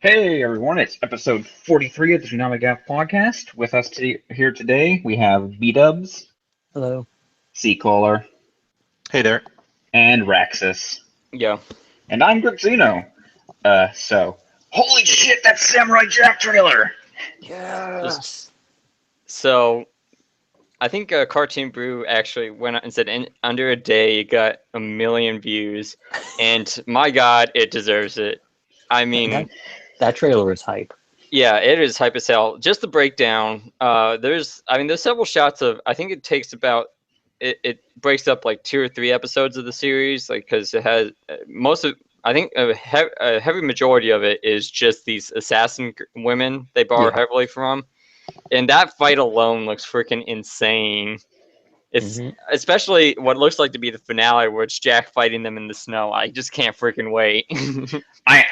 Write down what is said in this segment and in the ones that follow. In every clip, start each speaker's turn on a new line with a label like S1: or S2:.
S1: Hey everyone, it's episode 43 of the ToonamiGAF podcast. With us here today, we have B-Dubs,
S2: Hello.
S1: Seacaller,
S3: Hey there.
S1: and Raxus.
S4: Yeah.
S1: And I'm Gripzino. Holy shit, that's Samurai Jack trailer!
S2: Yes.
S4: So, I think Cartoon Brew actually went out and said in under a day it got 1 million views, and my God, it deserves it. I mean,
S2: That trailer is hype.
S4: yeah, it is hype as hell. Just the breakdown. There's several shots of. I think it takes about. It breaks up like 2 or 3 episodes of the series, like because it has most of. I think a heavy majority of it is just these assassin women they borrow heavily from. And that fight alone looks freaking insane. It's especially what looks like to be the finale, where it's Jack fighting them in the snow. I just can't freaking wait.
S1: I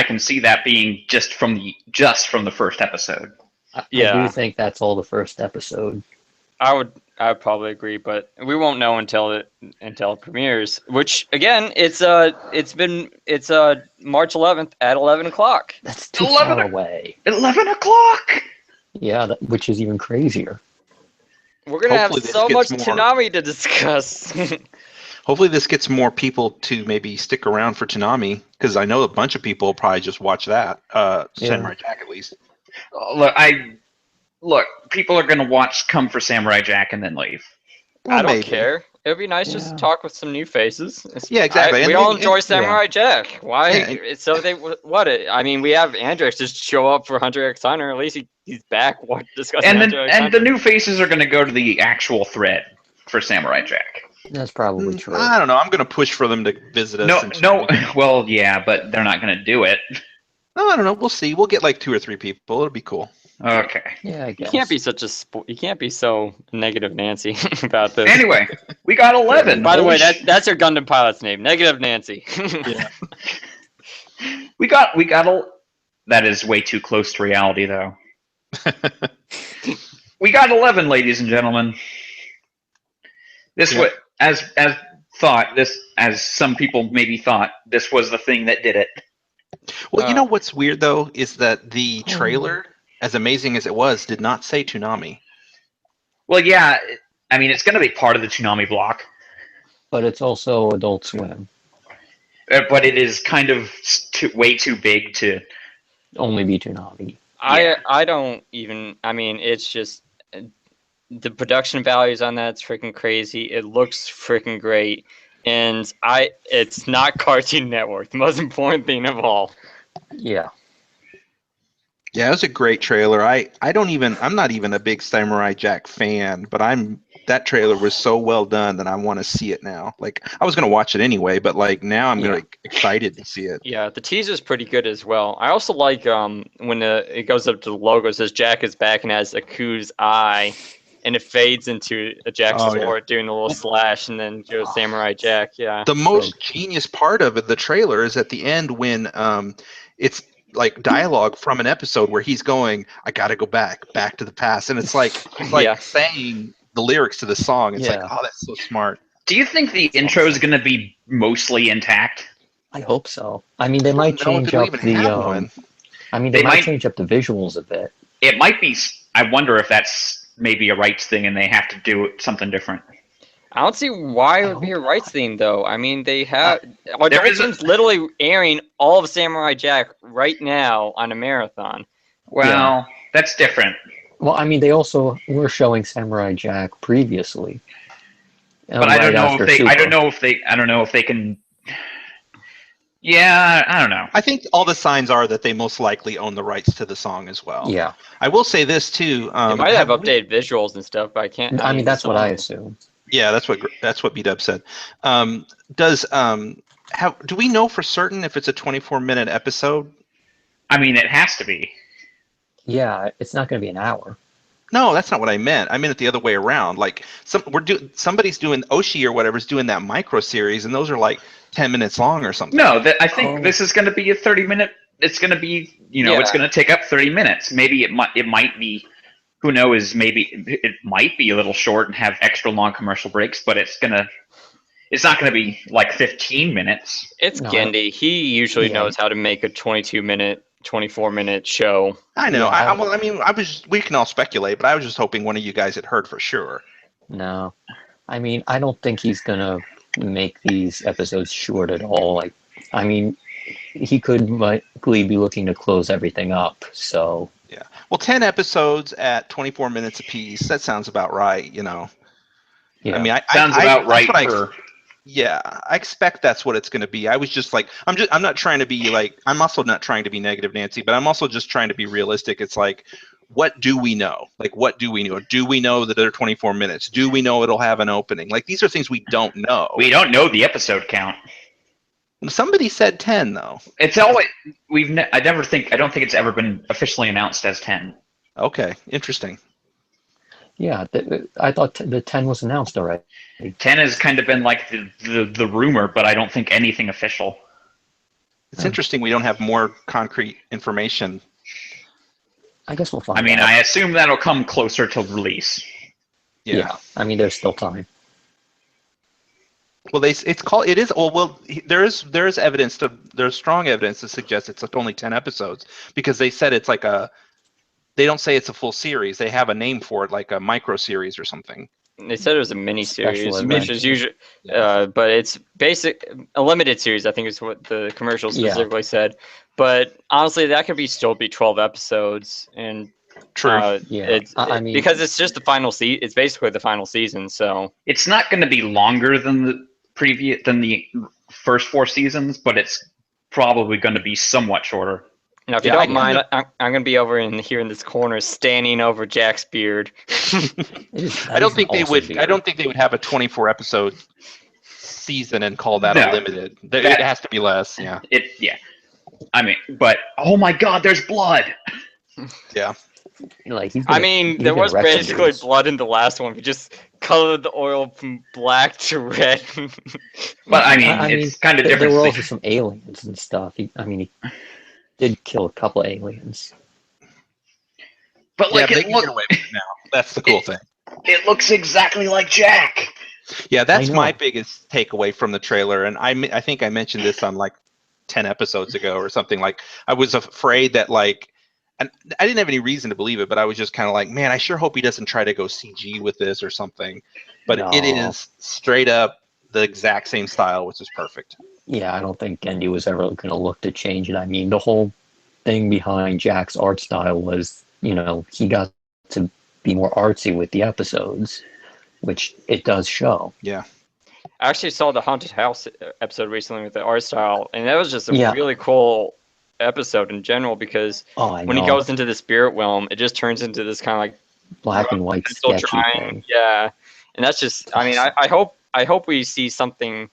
S1: can see that being just from the first episode.
S2: I do think that's all the first episode.
S4: I would probably agree, but we won't know until it premieres. Which again, it's March 11th at 11 o'clock.
S2: That's too far away.
S1: 11 o'clock.
S2: Yeah, which is even crazier.
S4: We're gonna have
S3: Hopefully
S4: so much Toonami to discuss.
S3: Hopefully this gets more people to maybe stick around for Toonami, because I know a bunch of people will probably just watch that. Samurai Jack at least.
S1: Look, people are gonna come for Samurai Jack and then leave.
S3: Well,
S4: I don't
S3: maybe.
S4: care. It'd be nice just to talk with some new faces.
S3: Yeah, exactly.
S4: We
S3: And
S4: all
S3: maybe-
S4: enjoy Samurai Jack. Why?
S3: Yeah,
S4: So they I mean, we have Andrex just show up for Hunter x Hunter. At least he's back. Discussing Hunter x Hunter.
S1: The new faces are gonna go to the actual thread for Samurai Jack.
S2: That's probably true.
S3: I don't know. I'm going to push for them to visit us.
S1: No. Well, yeah, but they're not gonna do it.
S3: No, I don't know. We'll see. We'll get like 2 or 3 people. It'll be cool.
S1: Okay.
S2: Yeah, I
S4: You
S2: guess.
S4: you can't be so negative, Nancy, about this.
S1: Anyway, we got 11.
S4: By the way, that's her Gundam pilot's name, Negative Nancy.
S3: Yeah.
S1: we got that is way too close to reality, though. We got 11, ladies and gentlemen. This was as some people maybe thought, this was the thing that did it.
S3: Well, you know what's weird though is that the trailer, as amazing as it was, did not say Toonami.
S1: Well, yeah, I mean it's going to be part of the Toonami block,
S2: But it's also Adult Swim.
S1: but it is kind of way too big to
S2: Only be Toonami.
S4: I don't even. I mean, it's just the production values on that's freaking crazy. It looks freaking great, and it's not Cartoon Network. The most important thing of all.
S2: Yeah.
S3: Yeah, it was a great trailer. I'm not even a big Samurai Jack fan, but that trailer was so well done that I want to see it now. Like I was gonna watch it anyway, but like now I'm excited to see it.
S4: Yeah, the teaser's pretty good as well. I also like when it goes up to the logo, it says Jack is back and has Aku's eye, and it fades into a Jack's sword doing a little slash, and then goes Samurai Jack. Yeah.
S3: The most genius part of the trailer is at the end when it's like dialogue from an episode where he's going, "I gotta go back to the past," and it's like saying the lyrics to the song. It's like, oh, that's so smart.
S1: Do you think the intro is going to be mostly intact?
S2: I hope so. I mean, they might change up the. They might change up the visuals a bit.
S1: It might be. I wonder if that's maybe a rights thing, and they have to do something different.
S4: I don't see why it would be a rights thing, though. I mean, they have. Adult Swim's literally airing all of Samurai Jack right now on a marathon.
S1: Well, that's different.
S2: Well, I mean, they also were showing Samurai Jack previously.
S1: But I don't know if they can. Yeah, I don't know.
S3: I think all the signs are that they most likely own the rights to the song as well.
S2: Yeah.
S3: I will say this too.
S4: They might have updated visuals and stuff, but I can't.
S2: I mean, that's what I assume.
S3: Yeah, that's what B-Dub said. Do we know for certain if it's a 24-minute episode?
S1: I mean, it has to be.
S2: Yeah, it's not going to be an hour.
S3: No, that's not what I meant. I meant it the other way around. Like somebody's doing Oshi or whatever's doing that micro series, and those are like 10 minutes long or something.
S1: No, I think this is going to be a 30-minute. It's going to be, it's going to take up 30 minutes. Maybe it might be. Who knows? Maybe it might be a little short and have extra long commercial breaks, but it's not going to be like 15 minutes.
S4: It's Gendy. He usually knows how to make a 22-minute 24-minute show.
S3: I know.
S2: Yeah,
S3: We can all speculate, but I was just hoping one of you guys had heard for sure.
S2: no. I mean, I don't think he's gonna make these episodes short at all. Like, I mean, he could likely be looking to close everything up. So
S3: Yeah. Well, 10 episodes at 24 minutes apiece. That sounds about right. You know.
S2: yeah,
S3: I mean,
S1: Sounds about
S3: that's
S1: right
S3: what
S1: for.
S3: yeah, I expect that's what it's going to be. I was just like, I'm not trying to be like, I'm also not trying to be negative, Nancy, but I'm also just trying to be realistic. It's like, what do we know? Like, what do we know? Do we know that they're 24 minutes? Do we know it'll have an opening? Like, these are things we don't know.
S1: We don't know the episode count.
S3: Somebody said 10 though.
S1: It's always I don't think it's ever been officially announced as 10.
S3: Okay, interesting.
S2: yeah. I thought the 10 was announced already.
S1: 10 has kind of been like the rumor, but I don't think anything official.
S3: It's interesting we don't have more concrete information.
S2: I guess we'll find
S1: I mean,
S2: out.
S1: I assume that'll come closer to release.
S2: Yeah. I mean, there's still time.
S3: Well, it is. Well, there's evidence there's strong evidence to suggest it's only 10 episodes because they said it's like they don't say it's a full series. They have a name for it, like a micro series or something.
S4: They said it was a mini series,
S2: Special
S4: which
S2: event.
S4: is usually,
S3: Yeah.
S4: but it's a limited series. I think is what the commercial
S2: Yeah.
S4: specifically said. But honestly, that could still be 12 episodes, and
S3: True.
S2: Yeah, I mean,
S4: because it's just the final season. It's basically the final season. So
S1: It's not going to be longer than the first 4 seasons, but it's probably going to be somewhat shorter.
S4: now, if you
S3: Yeah,
S4: don't mind, I'm going to be over here in this corner, standing over Jack's beard.
S3: I don't think they would. I don't think they would have a 24 episode season and call that
S1: No.
S3: a limited. It has to be less. Yeah.
S1: Yeah. I mean, but oh my God, there's blood.
S3: Yeah.
S2: Like he's
S4: I
S2: gonna,
S4: mean,
S2: he's
S4: there
S2: gonna
S4: was
S2: wreck some
S4: basically
S2: dudes.
S4: blood in the last one. We just colored the oil from black to red.
S1: But I mean, it's kind of
S2: there
S1: different.
S2: were also some aliens and stuff. He did kill a couple of aliens.
S1: But like
S3: yeah, they
S1: it
S3: can get
S1: look,
S3: away with it now. That's the cool thing.
S1: it looks exactly like Jack.
S3: Yeah, that's
S2: I
S3: my
S2: know.
S3: biggest takeaway from the trailer, and I think I mentioned this on like 10 episodes ago or something. Like I was afraid that like, and I didn't have any reason to believe it, but I was just kind of like, man, I sure hope he doesn't try to go CG with this or something. But it
S2: No.
S3: is straight up the exact same style, which is perfect.
S2: Yeah, I don't think Gendy was ever going to look to change it. I mean, the whole thing behind Jack's art style was, he got to be more artsy with the episodes, which it does show.
S3: Yeah.
S4: I actually saw the Haunted House episode recently with the art style, and that was just a
S2: Yeah.
S4: really cool episode in general because
S2: Oh, I
S4: when he
S2: know.
S4: goes into the spirit realm, it just turns into this kind of like
S2: Black and white
S4: pencil
S2: sketchy
S4: drawing.
S2: thing.
S4: Yeah, and that's just. I mean, I hope we see something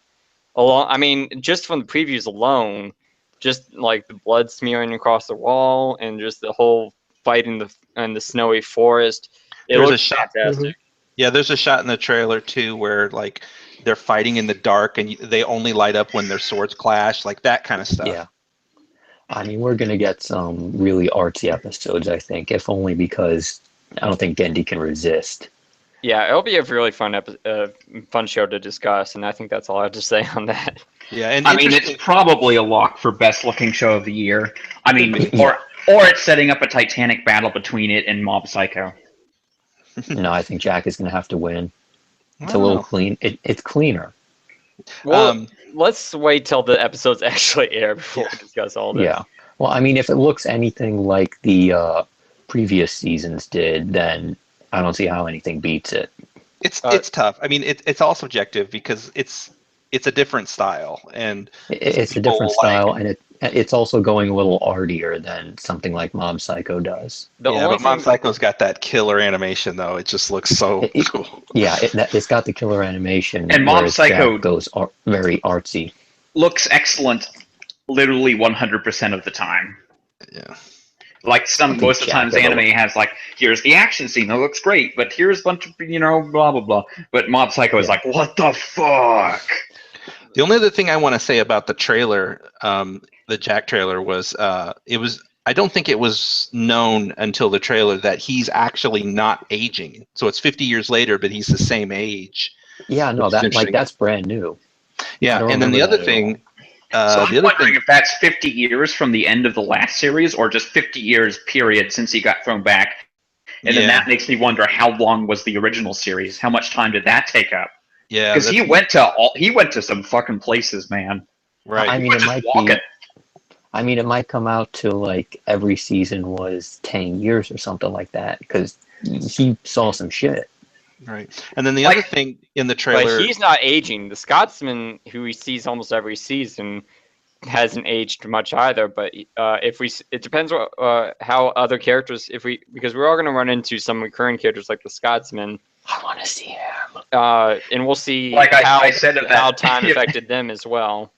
S4: along. I mean, just from the previews alone, just like the blood smearing across the wall and just the whole fight in the snowy forest. It
S3: There's a
S4: looks
S3: shot.
S4: fantastic.
S3: Yeah, there's a shot in the trailer too where like they're fighting in the dark and they only light up when their swords clash, like that kind of stuff.
S2: Yeah. I mean, we're going to get some really artsy episodes, I think, if only because I don't think Gendy can resist.
S4: Yeah, it'll be a really fun fun show to discuss, and I think that's all I have to say on that.
S3: Yeah, and
S1: I mean, it's probably a lock for best looking show of the year. I mean,
S2: Yeah.
S1: or it's setting up a titanic battle between it and Mob Psycho.
S2: No, I think Jack is going to have to win. It's a
S3: Wow.
S2: little clean. It's cleaner.
S4: Well, let's wait till the episodes actually air before we discuss all this.
S2: Yeah. Well, I mean, if it looks anything like the previous seasons did, then I don't see how anything beats it.
S3: It's tough. I mean, it's all subjective because it's a different style, and
S2: It's a
S3: people
S2: different style, and it's also going a little artier than something like Mob Psycho does.
S3: but Mob Psycho's got that killer animation though. It just looks so cool.
S2: Yeah, it's got the killer animation,
S1: And Mob
S2: whereas
S1: Psycho
S2: Jack goes very artsy.
S1: Looks excellent, literally 100% of the time.
S3: Yeah.
S1: Like most of the times,
S2: Jack
S1: anime has like, here's the action scene that looks great, but here's a bunch of blah blah blah. But Mob Psycho is like, what the fuck?
S3: The only other thing I want to say about the trailer, the Jack trailer, was I don't think it was known until the trailer that he's actually not aging. So it's 50 years later, but he's the same age.
S2: Yeah, no, that's brand new.
S3: Yeah, and then the other thing,
S1: So I'm
S3: the other
S1: wondering
S3: thing,
S1: if that's 50 years from the end of the last series, or just 50 years period since he got thrown back. And then
S3: yeah,
S1: that makes me wonder how long was the original series? How much time did that take up?
S3: yeah,
S1: Because
S3: that's
S1: he went to some fucking places, man.
S3: right.
S2: I
S1: He
S2: mean,
S1: was
S2: it
S1: just
S2: might
S1: walking.
S2: be. I mean, it might come out to like every season was 10 years or something like that because he saw some shit.
S3: Right. And then the
S1: Like-
S3: other thing in the
S4: But
S3: trailer,
S4: he's not aging. The Scotsman, who he sees almost every season, hasn't aged much either. But it depends what how other characters, because we're all going to run into some recurring characters like the Scotsman,
S2: I want to see him.
S4: and we'll see
S1: Like
S4: how
S1: I said of
S4: how
S1: that,
S4: time affected them as well.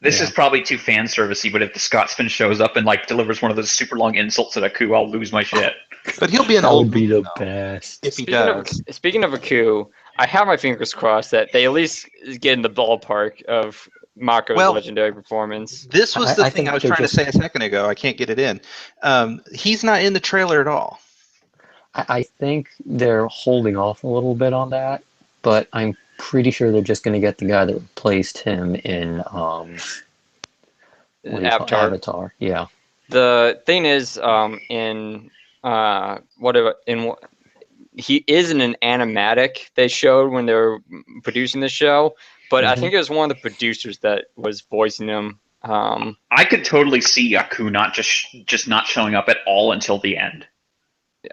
S1: this
S2: Yeah.
S1: is probably too fan servicey, but if the Scotsman shows up and like delivers one of those super long insults at Aku, I'll lose my shit.
S3: but he'll be an
S2: That
S3: old
S2: would be
S3: man,
S2: the
S3: though,
S2: best.
S3: if he
S4: Speaking of
S3: does.
S4: speaking of a coup, I have my fingers crossed that they at least get in the ballpark of Mako's
S3: Well,
S4: legendary performance.
S3: This was the
S2: I
S3: thing
S2: think
S3: I was
S2: they're
S3: trying to
S2: just-
S3: say a second ago. I can't get it in. He's not in the trailer at all.
S2: I think they're holding off a little bit on that, but I'm pretty sure they're just going to get the guy that replaced him in what do you call it?
S4: Avatar.
S2: Avatar. Yeah.
S4: The thing is, he is in an animatic they showed when they were producing the show, but I
S2: Mhm.
S4: think it was one of the producers that was voicing him.
S1: I could totally see Aku not just not showing up at all until the end.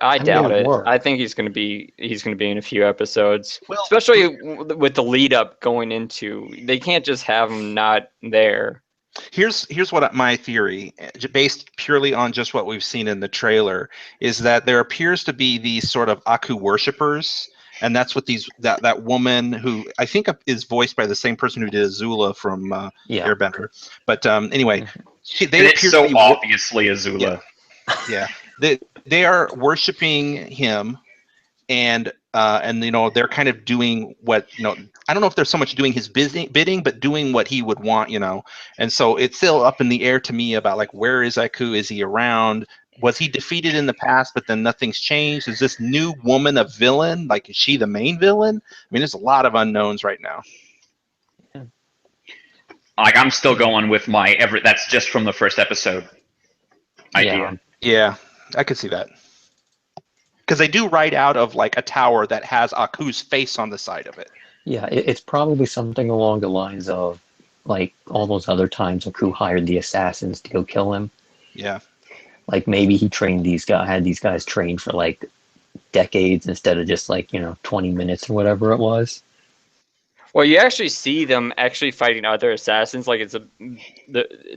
S4: I
S2: mean,
S4: doubt
S2: it would
S4: it.
S2: work.
S4: I think he's gonna be in a few episodes,
S3: Well,
S4: especially with the lead up going into. They can't just have him not there.
S3: Here's what my theory, based purely on just what we've seen in the trailer, is that there appears to be these sort of Aku worshippers, and that's what that woman who I think is voiced by the same person who did Azula from
S2: Yeah.
S3: Airbender. But anyway,
S1: And
S3: they
S1: it's
S3: appear
S1: so
S3: to be
S1: obviously Azula.
S3: yeah, they are worshiping him, and they're kind of doing what I don't know if they're so much doing his bidding, but doing what he would want, and so it's still up in the air to me about like, where is Aku? Is he around? Was he defeated in the past, but then nothing's changed? Is this new woman a villain? Like, is she the main villain? I mean, there's a lot of unknowns right now.
S1: Like I'm still going with my that's just from the first episode idea.
S3: Yeah, I could see that. Because they do write out of like a tower that has Aku's face on the side of it.
S2: Yeah, it's probably something along the lines of like all those other times Aku hired the assassins to go kill him.
S3: Yeah.
S2: Like maybe he had these guys trained for like decades instead of just like 20 minutes or whatever it was.
S4: Well, you actually see them actually fighting other assassins, like to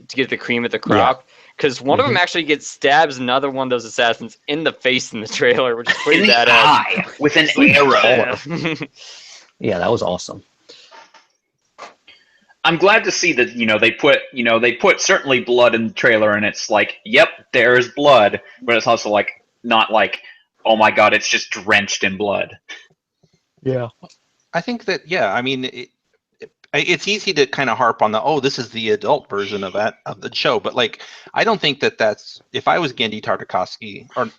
S4: get the cream of the crop. Because one of them actually stabs another one of those assassins in the face in the trailer, which is pretty
S1: In the
S4: badass.
S1: eye with an arrow.
S4: Yeah.
S2: Yeah, that was awesome.
S1: I'm glad to see that they put certainly blood in the trailer, and it's like, yep, there is blood, but it's also like not like, oh my god, it's just drenched in blood.
S2: Yeah.
S3: I think that, yeah, I mean, it's easy to kind of harp on this is the adult version of the show, but like, I don't think that's, if I was Gendy Tartakovsky, or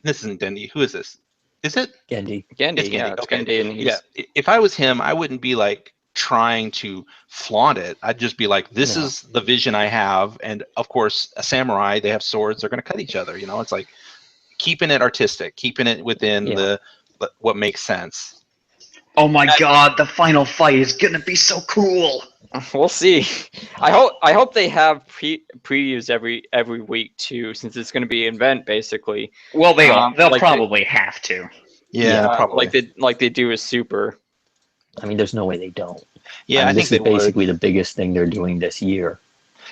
S3: this isn't Gendy, who is this? Is it?
S2: Gendy.
S4: Gendy,
S3: It's
S4: yeah,
S3: Gendy,
S4: it's
S3: okay.
S4: Gendy, and
S3: Yeah, if I was him, I wouldn't be like trying to flaunt it. I'd just be like, this
S2: No.
S3: is the vision I have, and of course, a samurai, they have swords, they're going to cut each other, it's like keeping it artistic, keeping it within what makes sense.
S1: Oh my god, the final fight is gonna be so cool.
S4: We'll see. I hope they have previews every week too, since it's going to be an event basically.
S1: Well, they'll
S4: like
S1: probably have to.
S3: Yeah, probably.
S4: like they do with Super.
S2: I mean, there's no way they don't.
S3: Yeah,
S2: I mean,
S3: I think
S2: this is
S3: they would.
S2: basically the biggest thing they're doing this year.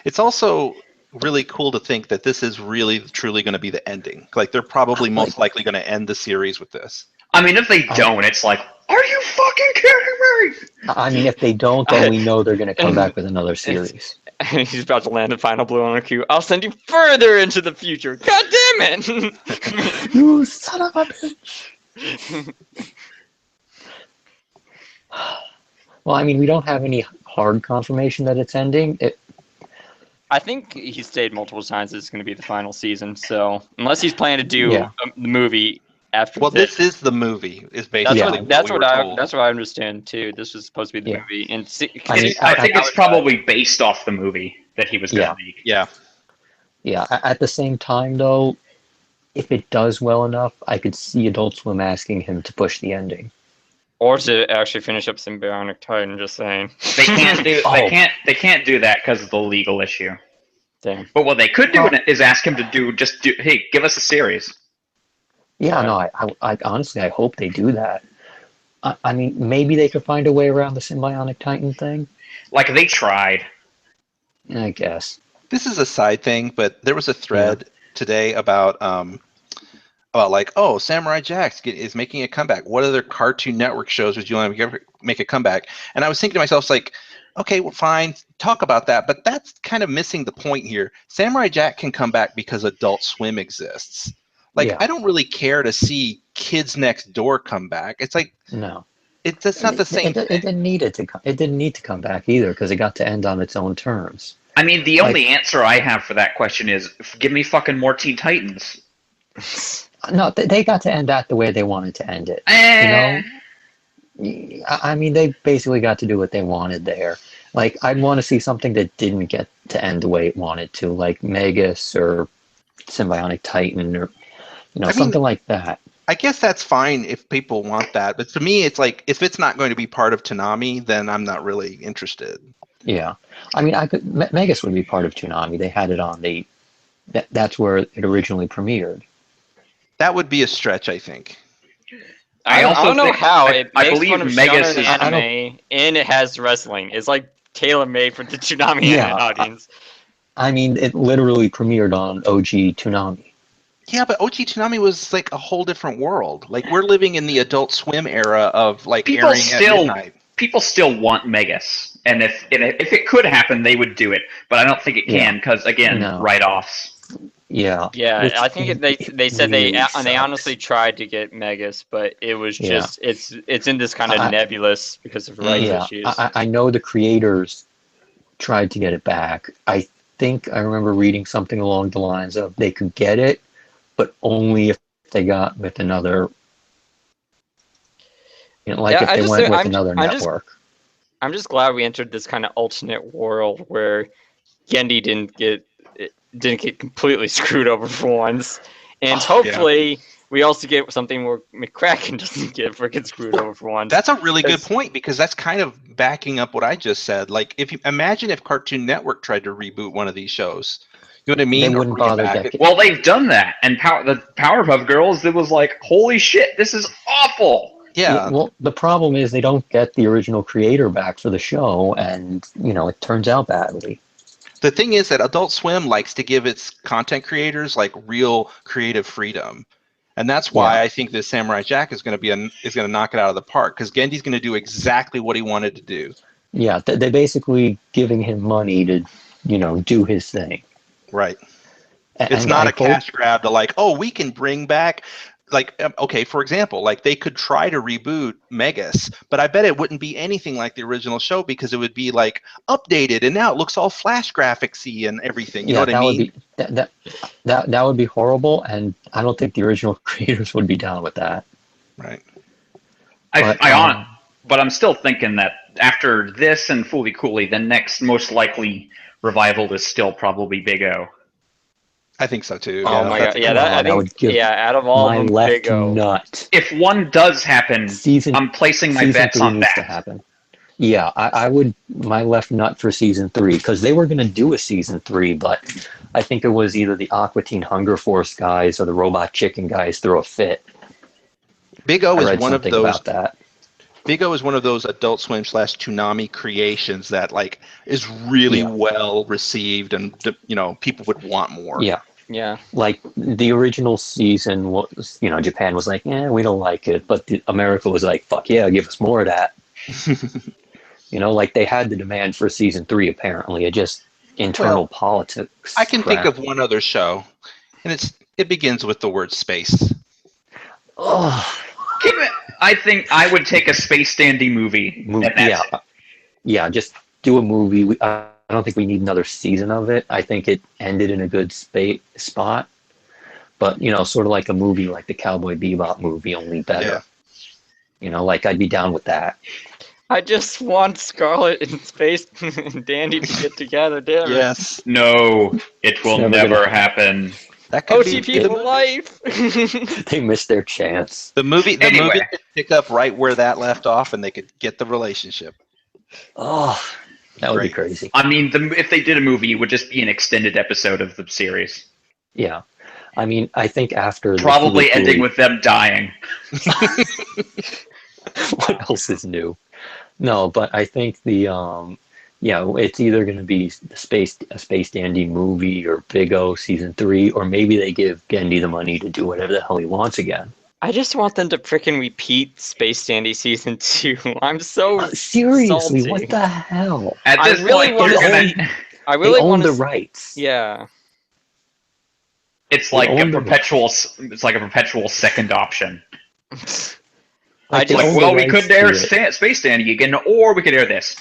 S3: It's also really cool to think that this is really truly going to be the ending. Like, they're probably most likely going to end the series with this.
S1: I mean, if they don't, it's like, are you fucking kidding me?
S2: I mean, if they don't, then we know they're going to come back with another series.
S4: He's about to land the final blow on a Q. I'll send you further into the future. God damn it!
S2: You son of a bitch! Well, I mean, we don't have any hard confirmation that it's ending.
S4: I think he stated multiple times it's going to be the final season. So unless he's planning to do
S2: Yeah.
S4: the movie after
S3: Well, this is the movie. Is basically
S4: that's
S3: we
S4: what
S3: were
S4: I
S3: told.
S4: that's what I understand too. This was supposed to be the movie, and
S2: I mean,
S1: I think it's probably based off the movie that he was going to make.
S3: Yeah.
S2: Yeah. At the same time, though, if it does well enough, I could see Adult Swim asking him to push the ending.
S4: or to actually finish up Symbionic Titan. Just saying.
S1: They can't do
S2: Oh.
S1: they can't do that because of the legal issue.
S4: Damn.
S1: But what they could do is ask him to do hey, give us a series.
S2: Yeah, no, I honestly, I hope they do that. I mean, maybe they could find a way around the Symbionic Titan thing.
S1: Like they tried.
S2: I guess.
S3: This is a side thing, but there was a thread today about like, oh, Samurai Jack is making a comeback. What other Cartoon Network shows would you want to make a comeback? And I was thinking to myself, it's like, okay, well, fine, talk about that, but that's kind of missing the point here. Samurai Jack can come back because Adult Swim exists. Like, I don't really care to see Kids Next Door come back. It's like,
S2: no,
S3: that's not the same thing.
S2: It didn't need it didn't need to come back either because it got to end on its own terms.
S1: I mean, the only answer I have for that question is give me fucking more Teen Titans.
S2: No, they got to end that the way they wanted to end it. You know, I mean, they basically got to do what they wanted there. Like, I'd want to see something that didn't get to end the way it wanted to, like Megas or Symbionic Titan or something like that.
S3: I guess that's fine if people want that, but to me, it's like if it's not going to be part of Toonami, then I'm not really interested.
S2: Yeah, I mean, Megas would be part of Toonami. They had it on that's where it originally premiered.
S3: That would be a stretch, I think.
S4: I don't know how it
S1: I
S4: makes
S1: believe
S4: fun of
S1: Megas
S4: shonen
S1: is
S4: anime and it has wrestling. It's like tailor made for the Toonami audience.
S2: I mean, it literally premiered on OG Toonami.
S3: Yeah, but OG Toonami was like a whole different world. Like we're living in the Adult Swim era of like airing at midnight.
S1: People still want Megas, and if it could happen, they would do it. But I don't think it can because again, write-offs.
S2: Yeah.
S4: Yeah, I think they said
S2: really
S4: they honestly tried to get Megas, but it was just it's in this kind of nebulous because of rights issues.
S2: I know the creators tried to get it back. I think I remember reading something along the lines of they could get it, but only if they got with another. If they went with another network.
S4: I'm just glad we entered this kind of alternate world where Gendy didn't get completely screwed over for once, and hopefully we also get something where McCracken doesn't get freaking screwed over for once.
S3: That's a really good point because that's kind of backing up what I just said. Like, if you imagine if Cartoon Network tried to reboot one of these shows, you know what I mean?
S2: They wouldn't bother.
S1: Well, they've done that, and the Powerpuff Girls, it was like, holy shit, this is awful.
S3: Yeah.
S2: Well, the problem is they don't get the original creator back for the show, and it turns out badly.
S3: The thing is that Adult Swim likes to give its content creators like real creative freedom, and that's why I think this Samurai Jack is going to knock it out of the park because Gendy's going to do exactly what he wanted to do.
S2: Yeah, they're basically giving him money to, do his thing.
S3: Right. It's not a cash grab to like, oh, we can bring back. Like, okay, for example, like they could try to reboot Megas, but I bet it wouldn't be anything like the original show because it would be like updated and now it looks all flash graphicsy and everything. You know what I mean?
S2: That would be horrible, and I don't think the original creators would be down with that.
S3: Right.
S1: But I'm still thinking that after this and Fooly Cooly, the next most likely revival is still probably Big O.
S3: I think so too.
S4: Oh my god! Yeah, out of all
S2: my
S4: of them,
S2: left
S4: Big O.
S2: nut.
S1: If one does happen, I'm placing my bets on that.
S2: To happen. Yeah, I would. My left nut for season 3 because they were going to do a season 3, but I think it was either the Aqua Teen Hunger Force guys or the Robot Chicken guys threw a fit.
S3: Big O is one of those.
S2: About that.
S3: Big O is one of those Adult Swim / Toonami creations that like is really well received, and people would want more.
S2: Yeah. Like the original season was, Japan was like, we don't like it, but America was like, fuck yeah, give us more of that. Like they had the demand for season 3. Apparently, it just internal politics.
S3: I can think of one other show, and it begins with the word space.
S2: Oh.
S1: I think I would take a Space Dandy movie.
S2: Yeah, just do a movie. I don't think we need another season of it. I think it ended in a good spot. but sort of like a movie like the Cowboy Bebop movie, only better.
S3: Yeah.
S2: Like I'd be down with that.
S4: I just want Scarlet and Space and Dandy to get together, damn it.
S3: Yes.
S1: No, it will
S2: never
S1: never
S2: gonna
S1: happen.
S3: That could
S4: OTP
S3: be the
S4: for
S3: movie.
S4: life.
S2: They missed their chance.
S3: The movie
S1: Anyway.
S3: could pick up right where that left off, and they could get the relationship.
S2: Oh, that would be
S3: Great.
S2: crazy.
S1: I mean, if they did a movie, it would just be an extended episode of the series.
S2: Yeah. I mean, I think after
S1: Probably
S2: the
S1: ending with them dying.
S2: what else is new? No, but I think it's either going to be a Space Dandy movie or Big O season 3, or maybe they give Gendy the money to do whatever the hell he wants again.
S4: I just want them to freaking repeat Space Dandy season 2. I'm so
S2: Seriously,
S4: salty.
S2: what the hell?
S1: At
S4: I
S1: this
S4: really
S1: point,
S4: wanna
S1: they're
S4: see-
S1: gonna.
S4: I
S2: They
S4: really
S2: own
S4: want
S2: the
S4: to.
S2: rights.
S4: Yeah.
S1: It's
S2: They
S1: like a
S2: own the-
S1: perpetual. It's like a perpetual second option.
S2: Like,
S4: they
S1: Like,
S2: own the
S1: well, we
S2: rights
S1: could air
S2: to it.
S1: Space Dandy again, or we could air this.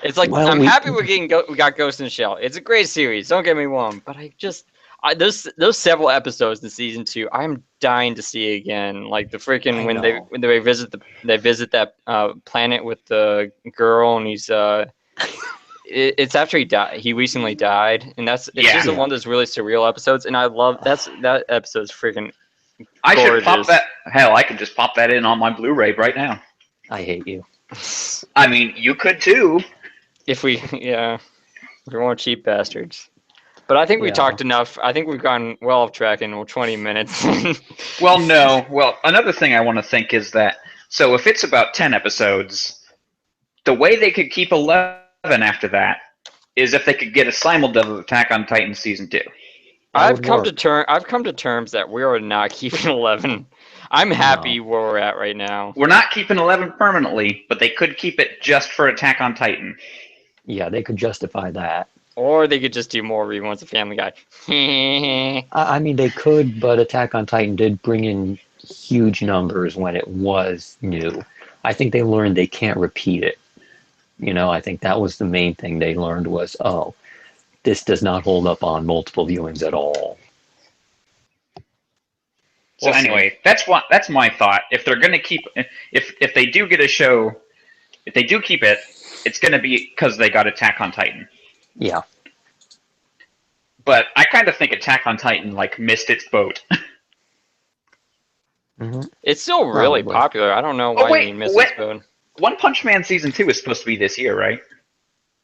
S4: It's like
S2: Well,
S4: I'm
S2: we-
S4: happy we got Ghost in the Shell. It's a great series. Don't get me wrong, but those several episodes in season 2, I'm dying to see again. Like the freaking
S2: I
S4: when
S2: know.
S4: they visit that planet with the girl, and he's it's after he died. He recently died, and it's
S1: Yeah.
S4: just one of those really surreal episodes. And I love that episode's freaking.
S1: I should pop
S4: Gorgeous.
S1: that. Hell, I could just pop that in on my Blu-ray right now.
S2: I hate you.
S1: I mean, you could too.
S4: If we we're cheap bastards. But I think we
S2: Yeah.
S4: talked enough. I think we've gone well off track in 20 minutes.
S1: Well, no. Well, another thing I want to think is that so if it's about 10 episodes, the way they could keep 11 after that is if they could get a simul-dub of Attack on Titan season 2.
S4: I've
S2: would
S4: come
S2: work.
S4: to terms that we are not keeping 11. I'm happy where we're at right now.
S1: We're not keeping 11 permanently, but they could keep it just for Attack on Titan.
S2: Yeah, they could justify that.
S4: Or they could just do more reruns of Family Guy.
S2: I mean, they could, but Attack on Titan did bring in huge numbers when it was new. I think they learned they can't repeat it. I think that was the main thing they learned was, this does not hold up on multiple viewings at all.
S1: So
S4: We'll see.
S1: anyway, that's my thought. If they're gonna keep, if they do get a show, if they do keep it, it's gonna be because they got Attack on Titan.
S2: Yeah.
S1: But I kind of think Attack on Titan missed its boat.
S2: hmm
S4: It's still really
S2: Probably.
S4: popular. I don't know why
S1: wait,
S4: you missed
S1: wait.
S4: this phone.
S1: One Punch Man season 2 is supposed to be this year, right?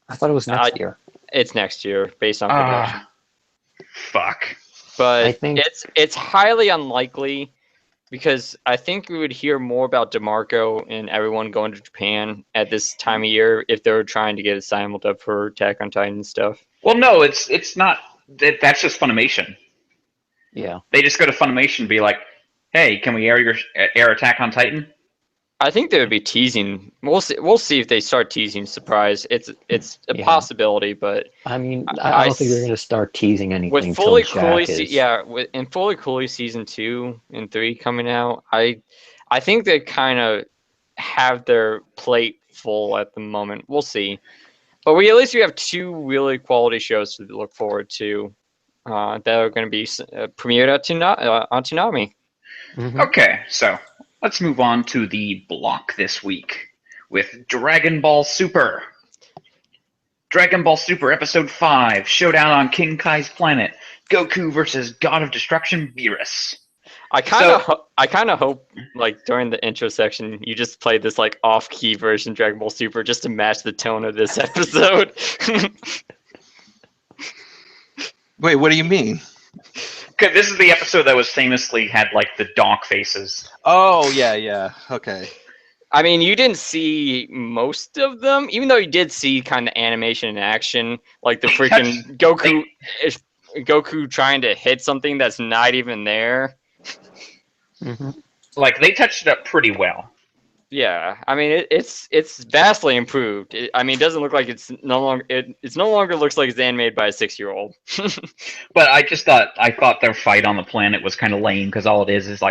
S2: I thought it was next year.
S4: It's next year based on production.
S1: Fuck.
S4: But
S2: I think-
S4: it's highly unlikely because I think we would hear more about DeMarco and everyone going to Japan at this time of year if they were trying to get a simultaneous for Attack on Titan and stuff.
S1: Well, no, it's not. That's just Funimation.
S2: Yeah.
S1: They just go to Funimation and be like, "Hey, can we air Attack on Titan?"
S4: I think they would be teasing. We'll see if they start teasing surprise. It's a
S2: Yeah.
S4: possibility, but
S2: I mean, I don't think they're going to start teasing anything
S4: with
S2: until
S4: Fully
S2: Jack
S4: Cooley,
S2: is.
S4: in Fully Cooley season 2 and 3 coming out, I think they kind of have their plate full at the moment. We'll see, but at least we have 2 really quality shows to look forward to that are going to be premiered on Toonami.
S2: Mhm.
S1: Okay, so let's move on to the block this week with Dragon Ball Super. Dragon Ball Super Episode 5, Showdown on King Kai's Planet. Goku versus God of Destruction, Beerus.
S4: I kind of hope during the intro section you just play this off-key version of Dragon Ball Super just to match the tone of this episode.
S3: Wait, what do you mean?
S1: 'Cause this is the episode that was famously had the donk faces.
S3: Oh, yeah. Okay.
S4: I mean, you didn't see most of them, even though you did see kind of animation in action, like the freaking Goku trying to hit something that's not even there.
S2: Mhm.
S1: They touched it up pretty well.
S4: Yeah, I mean it's vastly improved. It doesn't look like it's no longer looks like it's animated by a 6-year-old.
S1: But I thought their fight on the planet was kind of lame because all it is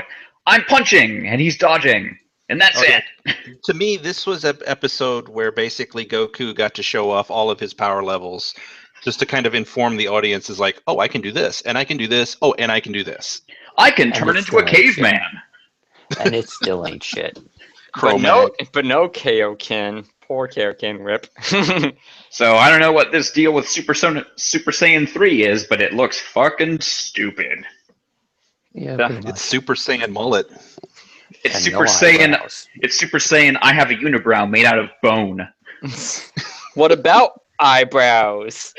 S1: I'm punching and he's dodging and that's
S3: Okay.
S1: it.
S3: To me, this was an episode where basically Goku got to show off all of his power levels just to kind of inform the audience is like, oh, I can do this, and I can do this, oh, and I can do this.
S1: I can
S2: And
S1: turn
S2: it's
S1: into a
S2: still ain't
S1: caveman.
S2: And it still ain't shit.
S4: But no,
S3: Cro-Mag.
S4: but no Kaioken. Poor Kaioken, rip.
S1: So I don't know what this deal with Super Saiyan 3 is, but it looks fucking stupid.
S2: Yeah,
S1: Yeah,
S2: pretty much.
S3: It's Super Saiyan mullet.
S1: It's
S2: And
S1: Super
S2: no
S1: Saiyan.
S2: eyebrows.
S1: It's Super Saiyan. I have a unibrow made out of bone.
S4: What about eyebrows?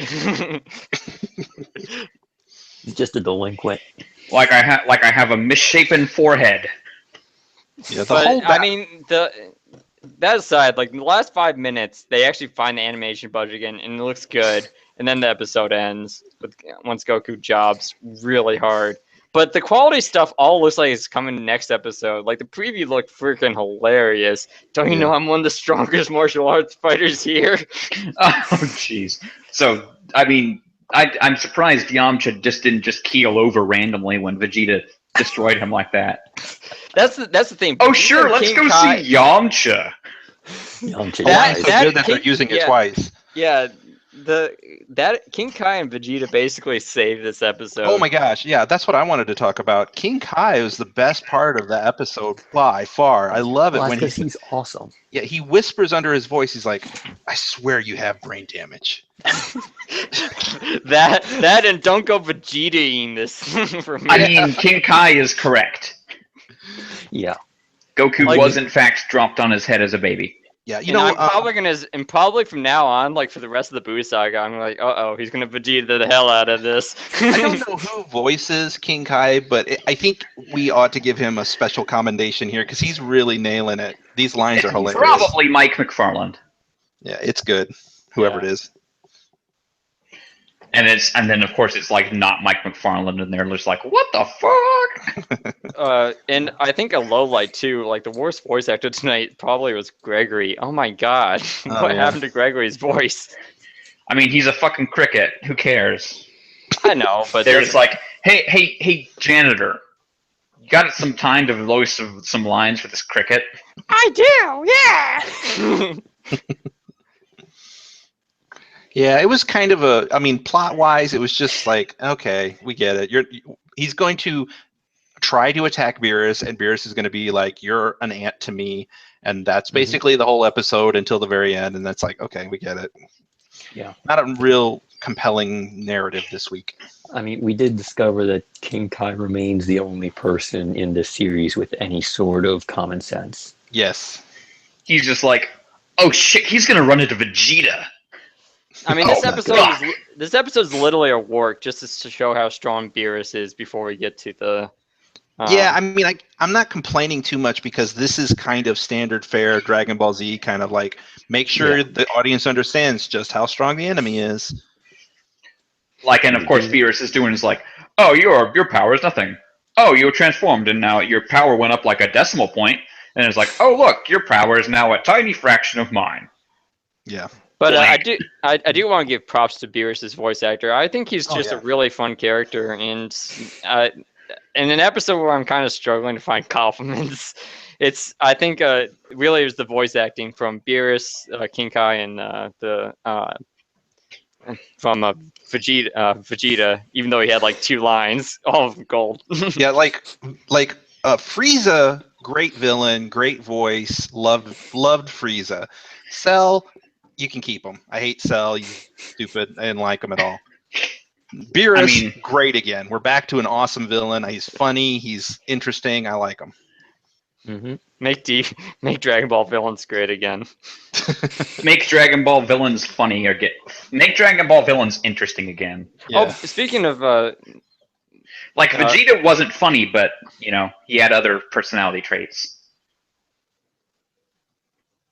S2: He's just a delinquent.
S1: Like I have a misshapen forehead.
S3: Yeah, the
S4: But
S3: whole
S4: I mean, that aside, like in the last 5 minutes, they actually find the animation budget again, and it looks good. And then the episode ends with once Goku jobs really hard. But the quality stuff all looks like it's coming next episode. Like the preview looked freaking hilarious. Don't you know I'm one of the strongest martial arts fighters here?
S1: Oh, jeez. So I mean, I'm surprised Yamcha didn't keel over randomly when Vegeta destroyed him like that.
S4: That's the thing.
S1: Oh,
S4: Vegeta
S1: sure,
S4: and
S1: let's
S4: King
S1: go
S4: Kai,
S1: see Yamcha.
S2: Yamcha
S4: That-
S3: so
S2: dies.
S3: good that they're
S4: King-
S3: using it
S4: yeah.
S3: twice.
S4: Yeah, that King Kai and Vegeta basically saved this episode.
S3: Oh my gosh, yeah, that's what I wanted to talk about. King Kai was the best part of the episode by far. I love it
S2: Well,
S3: when
S2: because he's awesome.
S3: he whispers under his voice. He's like, "I swear you have brain damage."
S4: that and don't go Vegeta-ing this for me.
S1: I mean, King Kai is correct.
S2: Yeah.
S1: Goku
S4: Like-
S1: was in fact dropped on his head as a baby.
S3: Yeah, you
S4: And
S3: know,
S4: I'm probably from now on, like for the rest of the Buu saga, I'm like, he's gonna Vegeta the hell out of this.
S3: I don't know who voices King Kai, but I think we ought to give him a special commendation here because he's really nailing it. These lines are hilarious.
S1: Probably Mike McFarland.
S3: Yeah, it's good. Whoever it is.
S1: And then of course it's like not Mike McFarland, and they're just like, what the fuck?
S4: And I think a low light too. Like the worst voice actor tonight probably was Gregory. Oh my god, what happened to Gregory's voice?
S1: I mean, he's a fucking cricket. Who cares?
S4: I know, but
S1: They're just like, hey, janitor, you got some time to voice some lines for this cricket?
S4: I do, yeah.
S3: Yeah, it was kind of I mean, plot-wise, it was just like, okay, we get it. He's going to try to attack Beerus, and Beerus is going to be like, you're an ant to me. And that's basically the whole episode until the very end. And that's like, okay, we get it.
S2: Yeah.
S3: Not a real compelling narrative this week.
S2: I mean, we did discover that King Kai remains the only person in this series with any sort of common sense.
S3: Yes.
S1: He's just like, oh shit, he's going to run into Vegeta.
S4: I mean,
S1: Oh
S4: this episode's literally a work just to show how strong Beerus is before we get to the.
S3: Yeah, I mean, I'm not complaining too much because this is kind of standard fare Dragon Ball Z kind of like make sure the audience understands just how strong the enemy is.
S1: Like, and of course Beerus is doing is like, oh, your power is nothing. Oh, you were transformed, and now your power went up like a decimal point, and it's like, oh look, your power is now a tiny fraction of mine.
S3: Yeah.
S4: But I do want to give props to Beerus's voice actor. I think he's just a really fun character, and in an episode where I'm kind of struggling to find compliments, I think really it was the voice acting from Beerus, King Kai, and from Vegeta, even though he had like 2 lines, all of them gold.
S3: Yeah, like Frieza, great villain, great voice, loved Frieza. Cell, you can keep him. I hate Cell. You stupid. I didn't like him at all. Beerus, great again. We're back to an awesome villain. He's funny. He's interesting. I like him.
S2: Mm-hmm.
S4: Make Dragon Ball villains great again.
S1: Make Dragon Ball villains funny again. Make Dragon Ball villains interesting again.
S3: Yeah.
S4: Oh, speaking of
S1: like Vegeta wasn't funny, but he had other personality traits.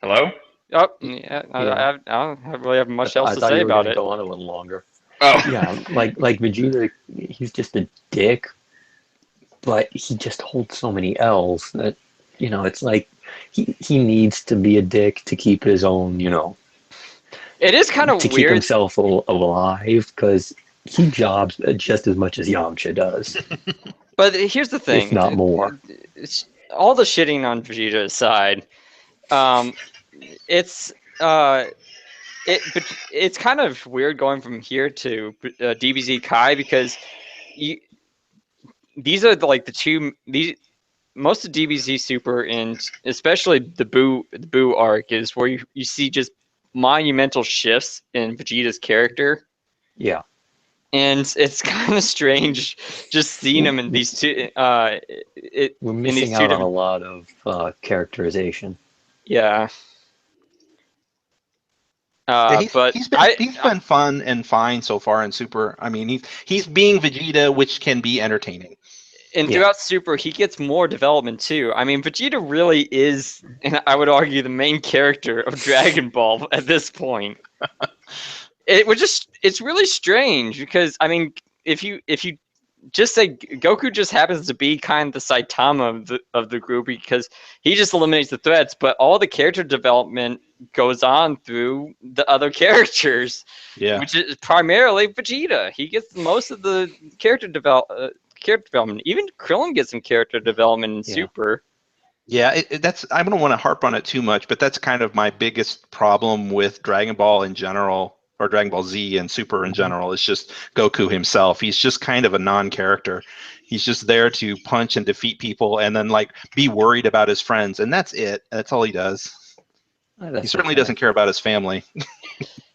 S1: Hello?
S4: Oh, yeah. I don't really have much else to say about it.
S2: Go on a little longer.
S1: Oh,
S2: Yeah, like Vegeta, he's just a dick, but he just holds so many L's that it's like he needs to be a dick to keep his own,
S4: It is kind of
S2: to keep
S4: weird.
S2: himself alive because he jobs just as much as Yamcha does,
S4: But here's the thing.
S2: if not more.
S4: All the shitting on Vegeta aside, it's but it's kind of weird going from here to DBZ Kai because these are like the two most of DBZ Super and especially the Boo arc is where you see just monumental shifts in Vegeta's character.
S2: Yeah.
S4: And it's kind of strange just seeing him in these two.
S2: We're missing out on a lot of characterization.
S4: Yeah.
S3: Yeah,
S4: But
S3: he's been fun and fine so far in Super. I mean, he's being Vegeta, which can be entertaining.
S4: And throughout Super, he gets more development too. I mean, Vegeta really is, and I would argue, the main character of Dragon Ball at this point. It's really strange because I mean, if you just say Goku just happens to be kind of the Saitama of the group because he just eliminates the threats, but all the character development goes on through the other characters.
S3: Yeah,
S4: which is primarily Vegeta. He gets most of the character development. Even Krillin gets some character development in Super.
S3: Yeah, that's. I don't want to harp on it too much, but that's kind of my biggest problem with Dragon Ball in general, or Dragon Ball Z and Super in general. It's just Goku himself. He's just kind of a non-character. He's just there to punch and defeat people, and then like be worried about his friends, and that's it. That's all he does. He certainly doesn't care about his family.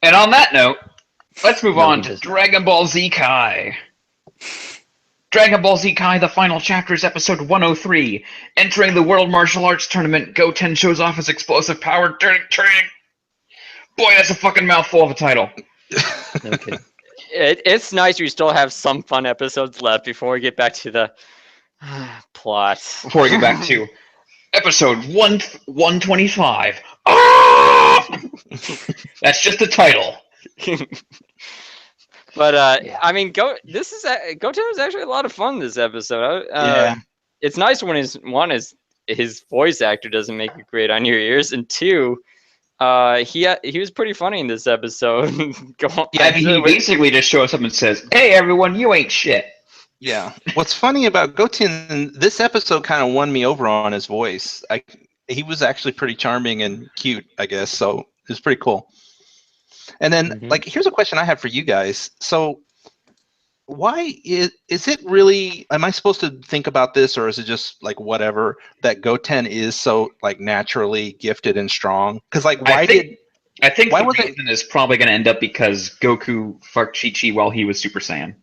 S1: And on that note, let's move on to Dragon Ball Z Kai. Dragon Ball Z Kai, the final chapter is episode 103. Entering the World Martial Arts Tournament, Goten shows off his explosive power during training. Boy, that's a fucking mouthful of a title.
S2: Okay.
S4: It's nice we still have some fun episodes left before we get back to the plot.
S1: Before we get back to episode 125. Ah! That's just the title.
S4: But I mean, Goten was actually a lot of fun this episode. It's nice when his voice actor doesn't make it great on your ears, and two, he was pretty funny in this episode.
S3: He
S1: basically just shows up and says, "Hey, everyone, you ain't shit."
S3: Yeah. What's funny about Goten, this episode kind of won me over on his voice. He was actually pretty charming and cute, I guess. So it was pretty cool. And then, here's a question I have for you guys. So, why is it really? Am I supposed to think about this, or is it just like whatever that Goten is so like naturally gifted and strong? Because like, I think
S1: the reason is probably going to end up because Goku fucked Chi-Chi while he was Super Saiyan.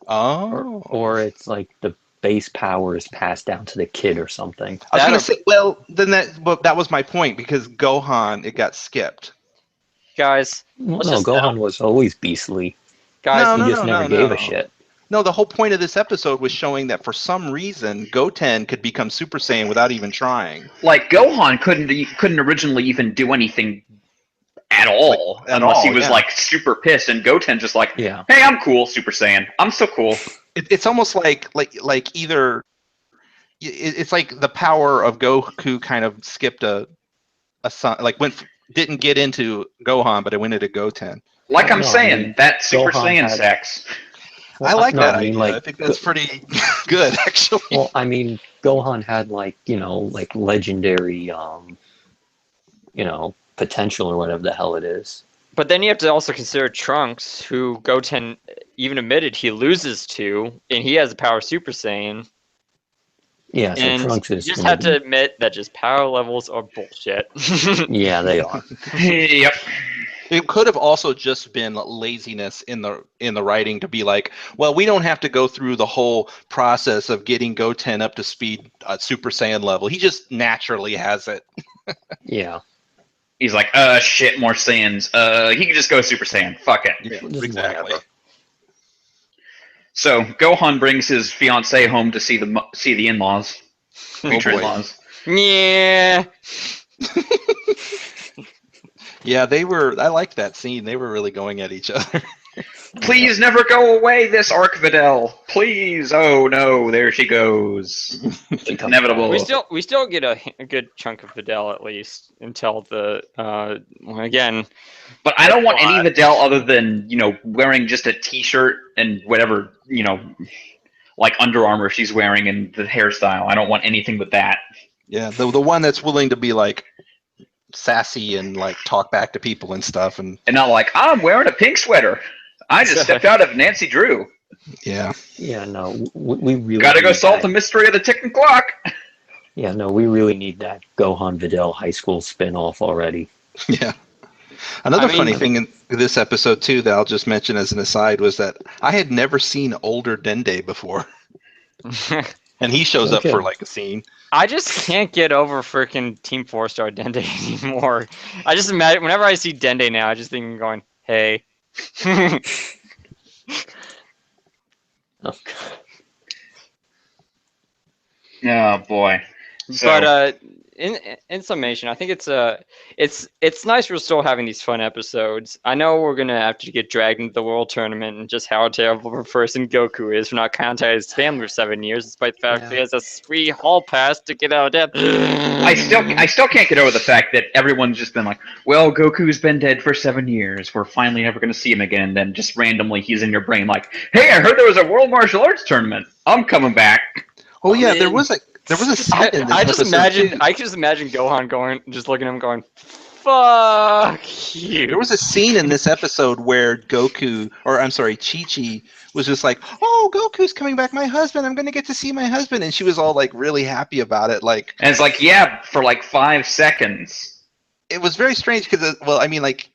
S3: Oh,
S2: or it's like the base power is passed down to the kid or something.
S3: I was going to say, well, then that was my point because Gohan, it got skipped.
S4: Guys,
S2: Gohan was always beastly.
S4: Guys,
S2: he just never gave a shit.
S3: No, the whole point of this episode was showing that for some reason Goten could become Super Saiyan without even trying.
S1: Like Gohan couldn't originally even do anything at all unless he was like super pissed, and Goten just like, hey, I'm cool, Super Saiyan. I'm so cool.
S3: It's almost like either it's like the power of Goku kind of skipped a son, like didn't get into Gohan, but it went into Goten.
S1: Like I'm saying, that Super Saiyan sex.
S3: Well, I like that idea. I think that's pretty good, actually.
S2: Well, I mean, Gohan had like legendary, potential or whatever the hell it is.
S4: But then you have to also consider Trunks, who Goten even admitted he loses to, and he has the power of Super Saiyan.
S2: Yeah, so Trunks is.
S4: You just have to admit that just power levels are bullshit.
S2: Yeah, they are.
S1: Yep.
S3: It could have also just been laziness in the writing to be like, well, we don't have to go through the whole process of getting Goten up to speed at Super Saiyan level. He just naturally has it.
S2: Yeah.
S1: He's like, shit, more Saiyans. He can just go Super Saiyan. Fuck it.
S3: Yeah, exactly.
S1: So Gohan brings his fiancée home to see the in-laws, future in-laws.
S4: Yeah.
S3: Yeah, I liked that scene. They were really going at each other.
S1: Please never go away, this Arc Videl. Please. Oh no, there she goes. It's inevitable.
S4: We still get a good chunk of Videl at least until the again.
S1: But I don't want any Videl other than wearing just a T-shirt and whatever like Under Armour she's wearing and the hairstyle. I don't want anything but that.
S3: Yeah, the one that's willing to be like, sassy and like talk back to people and stuff. And
S1: not like, I'm wearing a pink sweater. I just stepped out of Nancy Drew.
S3: yeah,
S2: Yeah, no, we really
S1: Gotta go
S2: need
S1: solve
S2: that.
S1: the mystery of the ticking clock.
S2: Yeah, no, we really need that Gohan Videl high school spin-off already.
S3: yeah. Another
S4: I mean-
S3: funny thing in this episode too that I'll just mention as an aside was that I had never seen older Dende before, and he shows up
S2: Okay.
S3: for like a scene.
S4: I just can't get over freaking Team 4-Star Dende anymore. I just imagine whenever I see Dende now, I just think I'm going, hey.
S2: Oh,
S1: Oh boy. So,
S4: But in summation, I think it's nice we're still having these fun episodes. I know we're gonna have to get dragged into the World Tournament and just how terrible of a person Goku is for not contacting his family for 7 years, despite the fact that he has a free hall pass to get out of death.
S1: I still can't get over the fact that everyone's just been like, well, Goku's been dead for 7 years. We're finally never going to see him again. And then just randomly he's in your brain like, hey, I heard there was a World Martial Arts Tournament. I'm coming back.
S3: Oh yeah, there was a scene in this
S4: I just
S3: episode,
S4: imagine
S3: too.
S4: I just imagine Gohan going, just looking at him going, fuck you.
S3: There was a scene in this episode where Goku, or I'm sorry, Chi-Chi was just like, "Oh, Goku's coming back, my husband. I'm gonna get to see my husband," and she was all like really happy about it. Like,
S1: And it's like, yeah, for like 5 seconds.
S3: it was very strange because, well, I mean, like,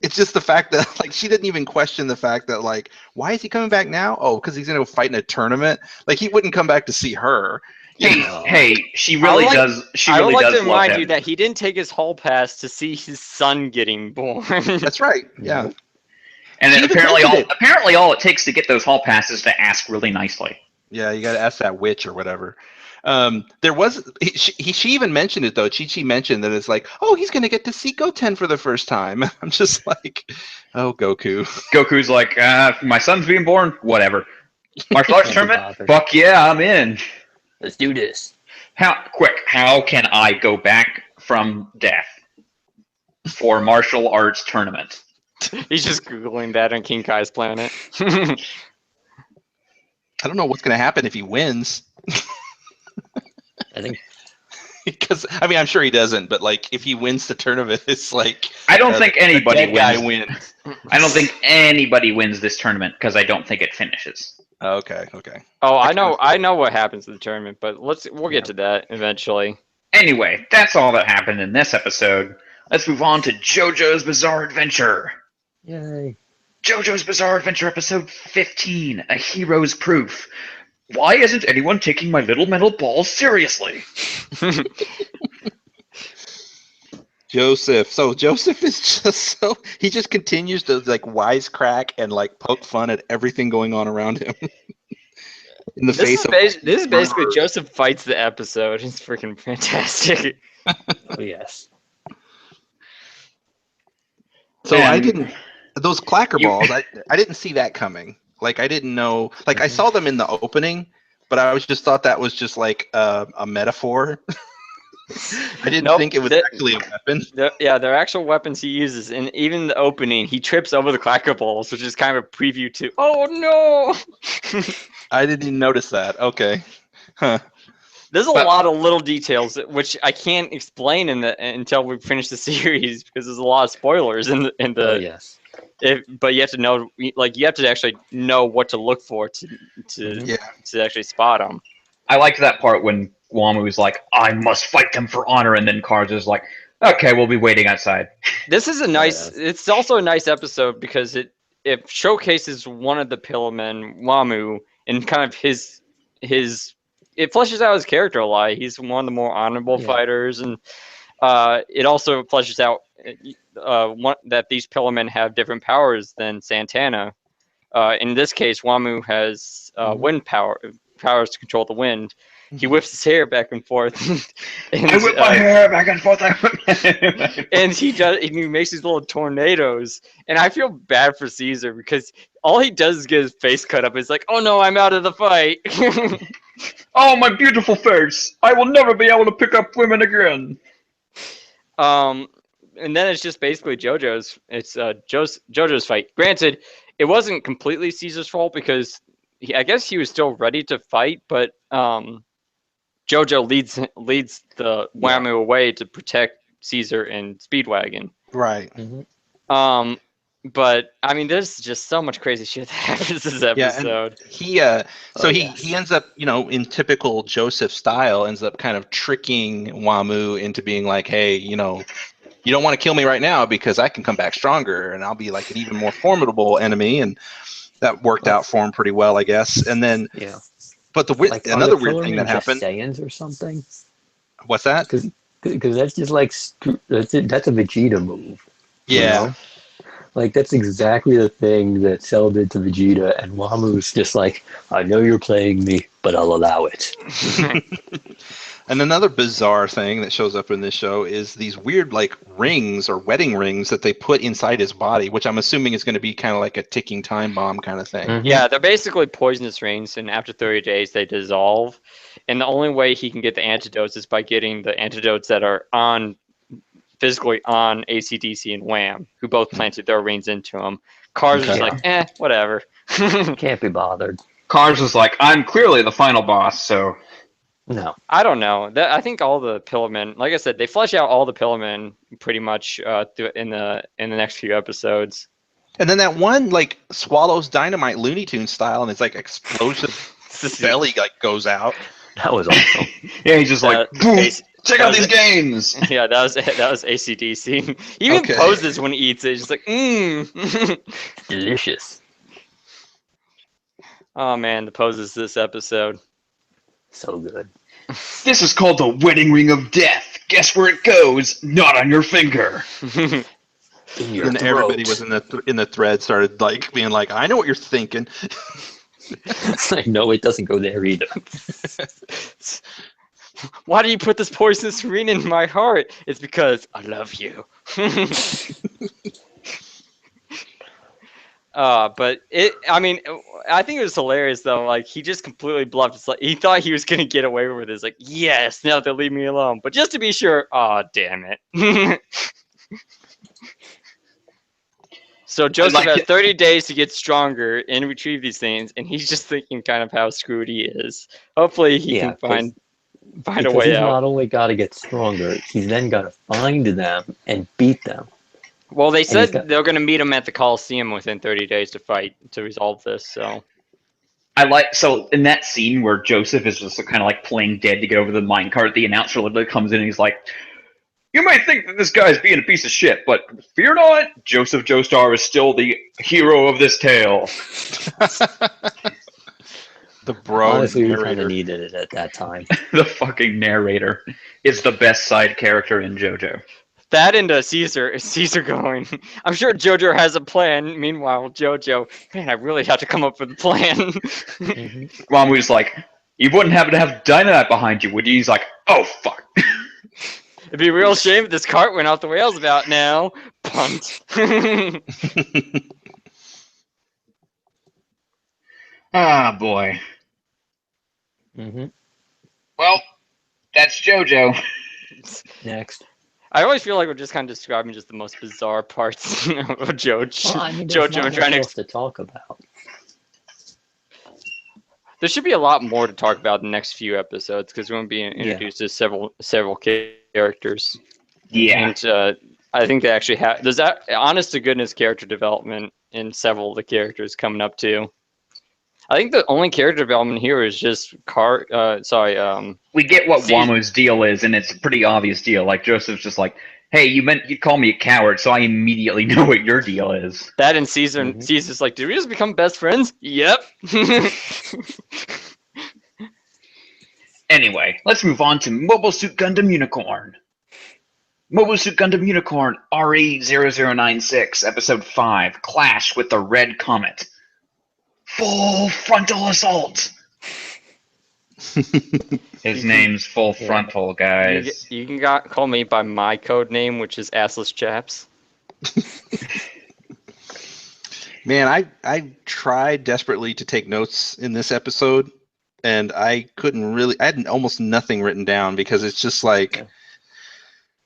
S3: it's just the fact that like she didn't even question the fact that like, why is he coming back now? Oh, because he's gonna go fight in a tournament. Like, he wouldn't come back to see her.
S1: Hey, she really
S4: I would like-
S1: does. She
S4: I
S1: really
S4: would like
S1: does
S4: to
S1: love
S4: remind
S1: him.
S4: you that he didn't take his hall pass to see his son getting born.
S3: That's right. Yeah.
S1: And
S3: She
S1: then
S3: even
S1: apparently
S3: mentioned
S1: all it takes to get those hall passes is to ask really nicely.
S3: Yeah, you got to ask that witch or whatever. There was she even mentioned it though. Chi-Chi mentioned that it's like, oh, he's gonna get to see Goten for the first time. I'm just like, oh, Goku.
S1: Goku's like, my son's being born. Whatever. Martial arts
S2: Can't be
S1: tournament?
S2: bothered.
S1: Fuck yeah, I'm in.
S2: let's do this.
S1: How can I go back from death for martial arts tournament?
S4: He's just Googling that on King Kai's planet.
S3: I don't know what's gonna happen if he wins.
S2: I think
S3: Because I mean, I'm sure he doesn't, but like, if he wins the tournament, it's like
S1: I don't think anybody
S3: the dead guy
S1: wins.
S3: wins.
S1: I don't think anybody wins this tournament because I don't think it finishes.
S3: Okay.
S4: Oh, I know what happens in the tournament, but we'll get to that eventually.
S1: Anyway, that's all that happened in this episode. Let's move on to JoJo's Bizarre Adventure.
S2: yay.
S1: JoJo's Bizarre Adventure episode 15, A Hero's Proof. Why isn't anyone taking my little metal balls seriously?
S3: Joseph. So Joseph is just he just continues to like wisecrack and like poke fun at everything going on around him. In the face of
S4: This is basically Joseph fights the episode. It's freaking fantastic.
S2: Oh yes.
S3: So
S1: And
S3: I didn't those clacker
S1: you-
S3: balls. I didn't see that coming. Like I didn't know. Like I saw them in the opening, but I was just thought that was just like a metaphor. I didn't
S4: Nope,
S3: think it was
S4: that-
S3: actually a weapon.
S4: They're actual weapons he uses, and even in the opening, he trips over the clacker balls, which is kind of a preview to. Oh no!
S3: I didn't even notice that. Okay. Huh.
S4: There's a
S1: But-
S4: lot of little details which I can't explain until we finish the series because there's a lot of spoilers in the.
S2: Oh yes.
S4: But you have to know, like, you have to actually know what to look for to
S3: Yeah.
S4: to actually spot them.
S1: I liked that part when Wamu was like, I must fight them for honor, and then Cars was like, okay, we'll be waiting outside.
S4: This is a nice.
S2: Yeah.
S4: It's also a nice episode because it showcases one of the Pillmen, Wamu, and kind of his. It fleshes out his character a lot. He's one of the more honorable
S2: Yeah.
S4: fighters, and it also fleshes out that these Pillmen have different powers than Santana. In this case, Wamu has wind powers to control the wind. He whips his hair back and forth. And,
S1: I whip my hair back and forth.
S4: and he makes these little tornadoes. And I feel bad for Caesar because all he does is get his face cut up. It's like, oh no, I'm out of the fight.
S1: Oh, my beautiful face. I will never be able to pick up women again.
S4: And then it's just basically JoJo's. It's JoJo's fight. Granted, it wasn't completely Caesar's fault because I guess he was still ready to fight, but JoJo leads the Wamu away to protect Caesar and Speedwagon.
S3: Right.
S4: But I mean, there's just so much crazy shit that happens this
S3: Yeah, and
S4: episode.
S3: he he ends up, in typical Joseph style, ends up kind of tricking Wamu into being like, hey, you don't want to kill me right now because I can come back stronger and I'll be like an even more formidable enemy, and that worked out for him pretty well, I guess. And then, but another weird thing that happened.
S2: Saiyans or something.
S3: What's that?
S2: Because that's just like that's a Vegeta move.
S3: Yeah.
S2: Like, that's exactly the thing that Cell did to Vegeta, and Wamu's just like, I know you're playing me, but I'll allow it.
S3: And another bizarre thing that shows up in this show is these weird, like, rings or wedding rings that they put inside his body, which I'm assuming is going to be kind of like a ticking time bomb kind of thing.
S4: Yeah, they're basically poisonous rings, and after 30 days, they dissolve. And the only way he can get the antidotes is by getting the antidotes that are physically on AC/DC and Wham, who both planted their rings into him. Cars was like, whatever.
S2: Can't be bothered.
S1: Cars was like, I'm clearly the final boss, so...
S2: No.
S4: I don't know. I think all the Pillamen, like I said, they flesh out all the Pillamen pretty much in the next few episodes.
S3: And then that one, like, swallows dynamite Looney Tunes style, and it's like explosive belly like goes out.
S2: That was awesome.
S1: Yeah, he's just like, boom, check out these gains.
S4: Yeah, that was AC/DC. He even poses when he eats it. He's just like,
S2: delicious.
S4: Oh man, the poses this episode.
S2: So good.
S1: This is called the wedding ring of death. Guess where it goes? Not on your finger.
S3: And everybody was in the thread started like being like, I know what you're thinking.
S2: It's like, no, it doesn't go there either.
S4: Why do you put this poisonous ring in my heart? It's because I love you. But I think it was hilarious though. Like, he just completely bluffed. It's like he thought he was gonna get away with it. It's like, yes, now they'll leave me alone. But just to be sure, damn it. So Joseph has 30 days to get stronger and retrieve these things, and he's just thinking kind of how screwed he is. Hopefully he can find a way
S2: he's
S4: out.
S2: Not only got to get stronger, he's then got to find them and beat them.
S4: Well, they said they're going to meet him at the Coliseum within 30 days to resolve this. So
S1: in that scene where Joseph is just kind of like playing dead to get over the minecart, the announcer literally comes in and he's like, you might think that this guy's being a piece of shit, but fear not, Joseph Joestar is still the hero of this tale.
S3: The bro
S2: Honestly, we kind
S3: narrator.
S2: of needed it at that time.
S1: The fucking narrator is the best side character in JoJo.
S4: that into Caesar going, I'm sure JoJo has a plan. Meanwhile, JoJo, man, I really have to come up with a plan.
S1: Ramu's like, you wouldn't happen to have dynamite behind you, would you? He's like, oh, fuck.
S4: It'd be a real shame if this cart went off the rails about now. Punt.
S1: Ah, boy. Well, that's JoJo.
S2: Next.
S4: I always feel like we're just kind of describing just the most bizarre parts of JoJo.
S2: Well, I mean,
S4: JoJo
S2: not
S4: and trying
S2: much else to talk about.
S4: There should be a lot more to talk about in the next few episodes because we're going to be introduced to several characters.
S1: Yeah.
S4: And I think they actually have. There's that honest to goodness character development in several of the characters coming up too. I think the only character development here is just
S1: We get what Wamu's deal is, and it's a pretty obvious deal. Like, Joseph's just like, hey, you'd call me a coward, so I immediately know what your deal is.
S4: That and Caesar. Caesar's like, did we just become best friends? Yep.
S1: Anyway, let's move on to Mobile Suit Gundam Unicorn. Mobile Suit Gundam Unicorn RE0096, Episode 5, Clash with the Red Comet. Full Frontal Assault! His name's Full Frontal, guys.
S4: You can call me by my code name, which is Assless Chaps.
S3: Man, I tried desperately to take notes in this episode, and I couldn't really. I had almost nothing written down because it's just like,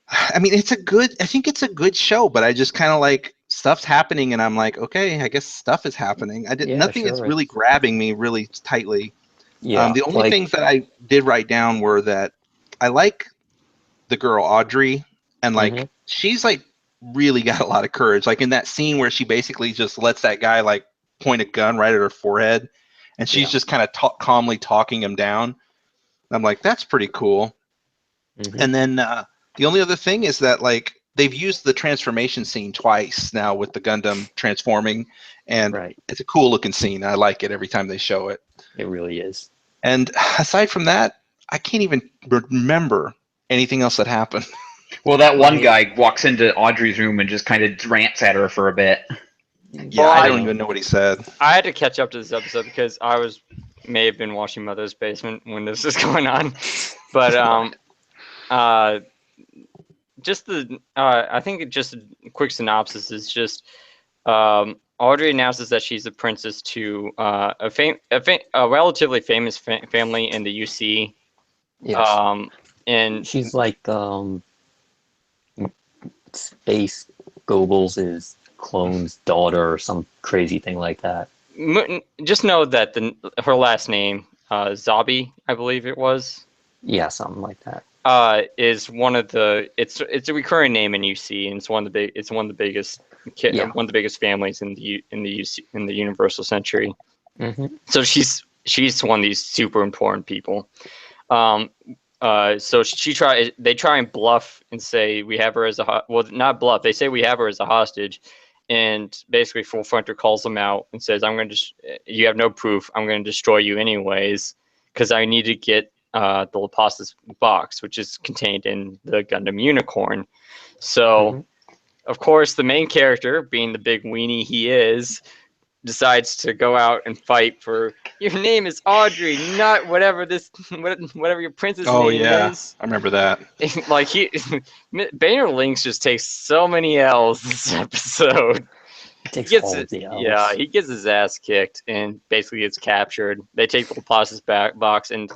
S3: I mean, I think it's a good show, but I just kind of like stuff's happening, and I'm like, okay, I guess stuff is happening. Nothing is really grabbing me really tightly.
S2: Yeah.
S3: The only things that I did write down were that I like the girl Audrey. and like
S2: Mhm.
S3: she's like really got a lot of courage. Like in that scene where she basically just lets that guy like point a gun right at her forehead, and she's
S2: Yeah.
S3: just kind of calmly talking him down. I'm like, that's pretty cool.
S2: Mhm.
S3: And then the only other thing is that like they've used the transformation scene twice now with the Gundam transforming, and
S2: Right.
S3: it's a cool looking scene. I like it every time they show it.
S2: It really is.
S3: And aside from that, I can't even remember anything else that happened.
S1: Well, that one
S2: mean-
S1: guy walks into Audrey's room and just kind of rants at her for a bit.
S3: Yeah,
S4: Well,
S3: I
S4: I-
S3: don't even know what he said.
S4: I had to catch up to this episode because may have been washing Mother's basement when this was going on, but just I think just a quick synopsis is just Audrey announces that she's a princess to a relatively famous family in the UC.
S2: Yes.
S4: And
S2: She's like Space Goebbels' clone's daughter or some crazy thing like that.
S4: just know that her last name, Zabi, I believe it was,
S2: Yeah, something like that.
S4: is one of the it's a recurring name in UC, and it's one of the biggest
S2: Yeah.
S4: one of the biggest families in the UC in the Universal Century.
S2: Hmm.
S4: So she's one of these super important people. So they try and bluff and say we have her as well, not bluff. They say we have her as a hostage, and basically Full Frontal calls them out and says, "I'm going to you have no proof. I'm going to destroy you anyways because I need to get the Laplace's box, which is contained in the Gundam Unicorn." So, of course, the main character, being the big weenie he is, decides to go out and fight for your name is Audrey, not whatever your princess name is.
S3: I remember that.
S4: Like Boehner Lynx just takes so many L's this episode.
S2: It takes
S4: He gets
S2: all
S4: it,
S2: of the L's.
S4: yeah, he gets his ass kicked and basically gets captured. They take the Laplace's box, and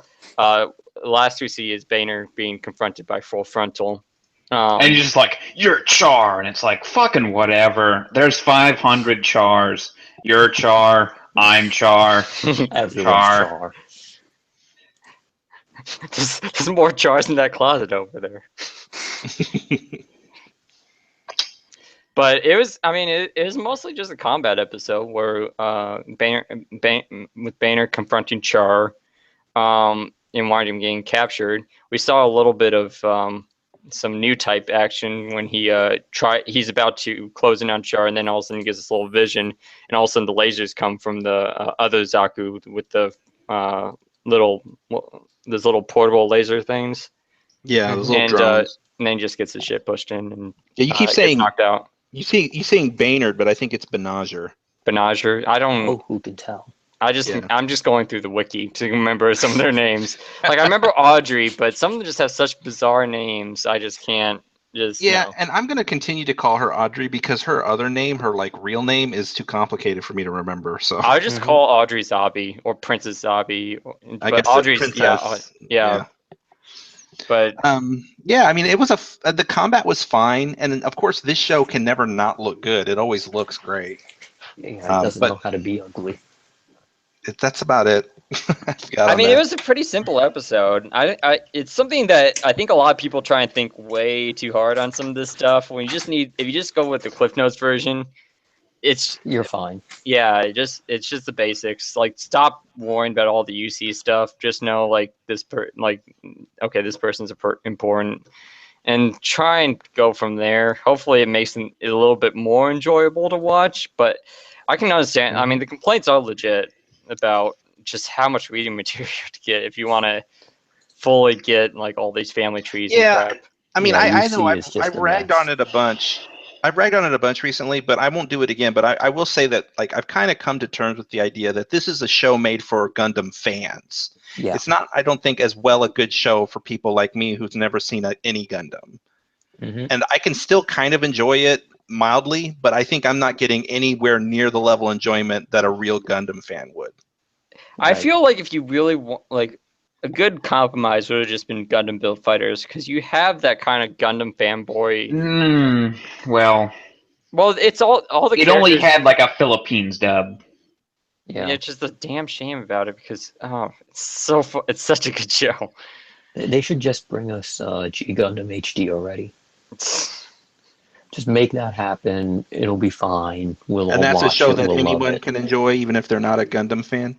S4: last we see is Boehner being confronted by Full Frontal.
S1: And you're just like, you're Char. And it's like, fucking whatever. There's 500 Chars. You're Char. I'm Char.
S2: Everyone's
S1: Char.
S2: Char.
S4: There's more Chars in that closet over there. But it was, I mean, it was mostly just a combat episode where with Boehner confronting Char, and winding him getting captured. We saw a little bit of some new type action when he's about to close in on Char, and then all of a sudden he gets this little vision, and all of a sudden the lasers come from the other Zaku with the those little portable laser things.
S3: Yeah, those little
S4: And
S3: drones.
S4: and then he just gets his shit pushed in and
S3: Yeah, you keep
S4: gets
S3: saying
S4: knocked out.
S3: you saying Baynard, but I think it's Benager.
S4: Benager. I don't.
S2: Oh, who can tell?
S3: Yeah.
S4: I'm just going through the wiki to remember some of their names. Like I remember Audrey, but some of them just have such bizarre names. I just can't.
S3: Yeah, and I'm gonna continue to call her Audrey because her other name, her like real name, is too complicated for me to remember. So
S4: I would just call Audrey Zabi or Princess Zabi.
S3: I
S4: But
S3: guess
S4: Audrey's
S3: princess.
S4: yeah. But
S3: yeah, I mean, it was the combat was fine, and of course, this show can never not look good. It always looks great.
S2: Yeah, it doesn't
S3: but-
S2: know how to be ugly.
S3: That's about it.
S4: I mean, it was a pretty simple episode. It's something that I think a lot of people try and think way too hard on some of this stuff. When if you just go with the Cliff Notes version,
S2: You're fine.
S4: yeah, it's just the basics. Like, stop worrying about all the UC stuff. Just know, like, this person's important, and try and go from there. Hopefully, it makes it a little bit more enjoyable to watch. But I can understand. I mean, the complaints are legit about just how much reading material to get if you want to fully get like all these family trees.
S3: Yeah.
S4: And crap.
S3: I mean,
S2: Yeah,
S3: I
S2: UC
S3: know
S2: is just
S3: I've
S2: a
S3: ragged
S2: mess.
S3: on it a bunch. I've ragged on it a bunch recently, but I won't do it again. But I will say that like I've kind of come to terms with the idea that this is a show made for Gundam fans.
S2: Yeah.
S3: It's not, I don't think, as well a good show for people like me who's never seen any Gundam.
S2: Mhm.
S3: And I can still kind of enjoy it mildly, but I think I'm not getting anywhere near the level of enjoyment that a real Gundam fan would.
S4: I
S2: Right.
S4: feel like if you really want, like, a good compromise would have just been Gundam Build Fighters, because you have that kind of Gundam fanboy.
S1: Well,
S4: Well, it's all the
S1: it only
S4: characters-
S1: had like a Philippines dub.
S2: Yeah.
S4: It's just a damn shame about it because it's such a good show.
S2: They should just bring us G Gundam HD already. Just make that happen. It'll be fine. We'll
S3: And
S2: all
S3: that's a
S2: watch
S3: show
S2: it.
S3: that
S2: We'll love
S3: anyone
S2: it.
S3: can enjoy, even if they're not a Gundam fan.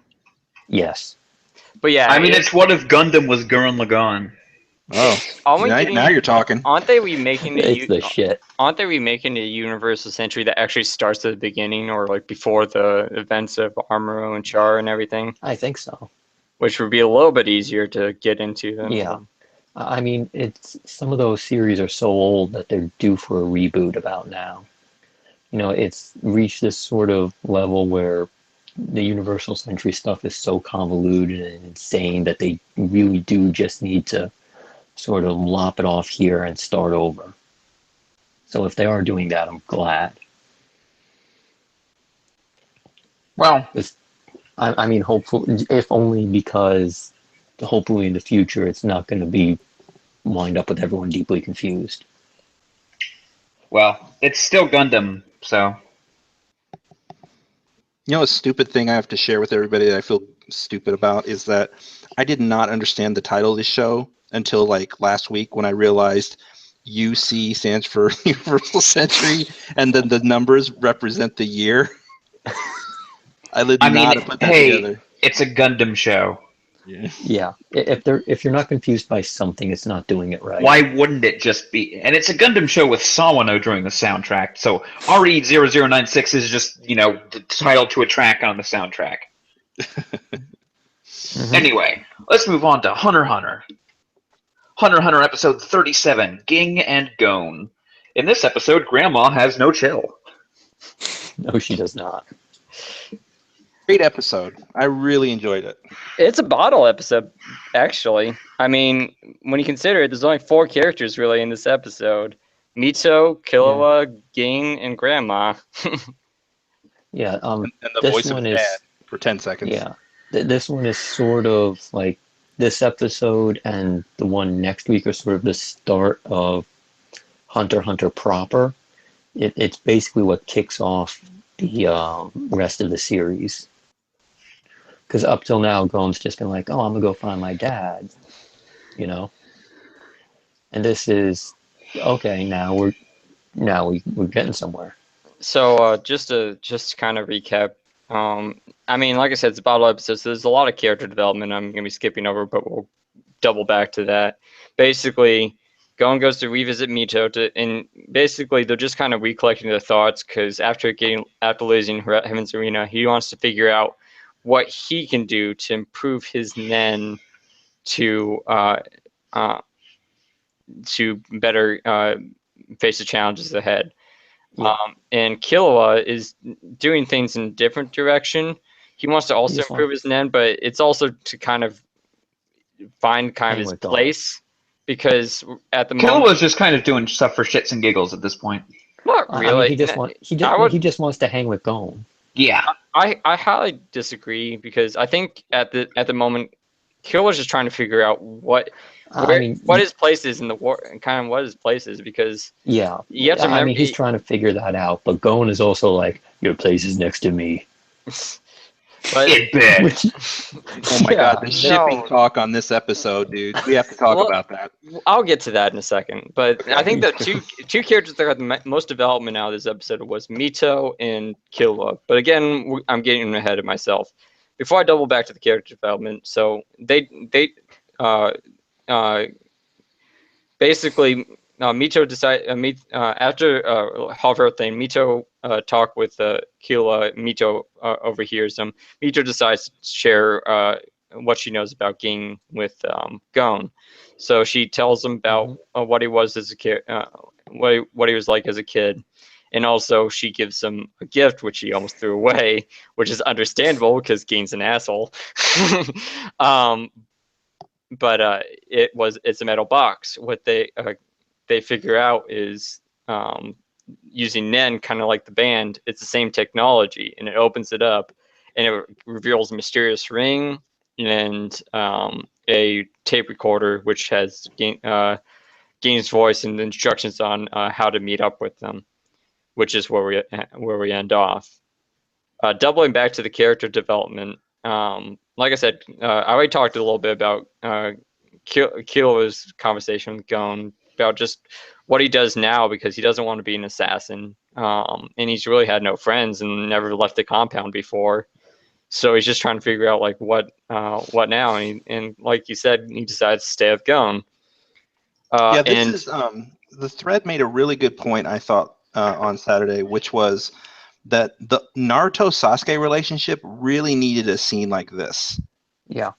S2: Yes.
S4: But yeah,
S1: I mean, it's what if Gundam was Gurren Lagann?
S3: Oh,
S4: aren't we
S3: now,
S4: getting?
S3: now you're talking.
S4: Aren't they remaking the?
S2: It's the shit.
S4: Aren't they remaking the Universal Century that actually starts at the beginning, or like before the events of Amuro and Char and everything?
S2: I think so.
S4: Which would be a little bit easier to get into than.
S2: Yeah. I mean, it's some of those series are so old that they're due for a reboot about now. You know, it's reached this sort of level where the Universal Century stuff is so convoluted and insane that they really do just need to sort of lop it off here and start over. So if they are doing that, I'm glad.
S1: Well,
S2: I mean, hopefully, if only because hopefully in the future it's not going to be wind up with everyone deeply confused.
S1: well, it's still Gundam, so
S3: You know, a stupid thing I have to share with everybody that I feel stupid about is that I did not understand the title of this show until like last week when I realized UC stands for Universal Century, and then the numbers represent the year. I did
S1: I mean,
S3: not put that
S1: hey,
S3: together.
S1: it's a Gundam show.
S3: Yeah.
S2: Yeah, if you're not confused by something, it's not doing it right.
S1: Why wouldn't it just be? And it's a Gundam show with Sawano during the soundtrack, so RE0096 is just, the title to a track on the soundtrack.
S2: Mhm.
S1: Anyway, let's move on to Hunter x Hunter. Hunter x Hunter episode 37, Ging and Gon. In this episode, Grandma has no chill.
S2: No, she does not.
S3: Great episode. I really enjoyed it.
S4: It's a bottle episode, actually. I mean, when you consider it, there's only 4 characters really in this episode: Mito, Killua, Ging, and Grandma.
S2: Yeah,
S3: And the
S2: this
S3: voice of
S2: one
S3: Dad
S2: is
S3: for 10 seconds.
S2: yeah. This one is sort of like this episode and the one next week are sort of the start of Hunter x Hunter proper. It's basically what kicks off the rest of the series. Because up till now, Gon's just been like, "Oh, I'm gonna go find my dad," you know. And this is okay. We're getting somewhere.
S4: So just to kind of recap, I mean, like I said, it's a bottle episode, so there's a lot of character development I'm going to be skipping over, but we'll double back to that. Basically, Gon goes to revisit Mito, and basically they're just kind of recollecting their thoughts because after losing Heaven's Arena, he wants to figure out what he can do to improve his Nen to better face the challenges ahead.
S2: Yeah.
S4: And Killua is doing things in a different direction. He wants to also
S2: just
S4: improve his Nen, but it's also to kind of find kind of
S2: Hang
S4: his
S2: with Gon.
S4: place, because at the
S1: Killua
S4: moment,
S1: was just kind of doing stuff for shits and giggles at this point.
S4: not
S2: I
S4: really.
S2: mean, he just wants to hang with Gon.
S1: Yeah.
S4: I highly disagree, because I think at the moment, Killua's just trying to figure out what his place is in the war, and kind of what his place is, because
S2: Yeah.
S4: you have to
S2: I
S4: remember.
S2: mean, he's trying to figure that out, but Gon is also like, "Your place is next to me."
S4: But
S1: It bit.
S2: Which,
S3: Oh my God, the shipping
S4: no.
S3: talk on this episode, dude. We have to talk
S4: Well,
S3: about that.
S4: I'll get to that in a second, but
S3: Okay.
S4: I think the two characters that got the most development out of this episode was Mito and Killua. But again, I'm getting ahead of myself. Before I double back to the character development, so they basically Mito decided after Hover thing, Mito talked with Killua. Mito overhears them. Mito decides to share what she knows about Ging with Gon. So she tells him about what he was as a kid, what he was like as a kid, and also she gives him a gift which he almost threw away, which is understandable because Ging's an asshole. But it's a metal box. What they figure out is using Nen, kind of like the band. It's the same technology, and it opens it up, and it reveals a mysterious ring and a tape recorder, which has Gein's voice and instructions on how to meet up with them, which is where we end off. Doubling back to the character development, like I said, I already talked a little bit about Killua's conversation with Gon about just what he does now because he doesn't want to be an assassin. And he's really had no friends and never left the compound before. So he's just trying to figure out like what now. And like you said, he decides to stay with Gon.
S3: This is the thread made a really good point, I thought, on Saturday, which was that the Naruto Sasuke relationship really needed a scene like this.
S2: Yeah.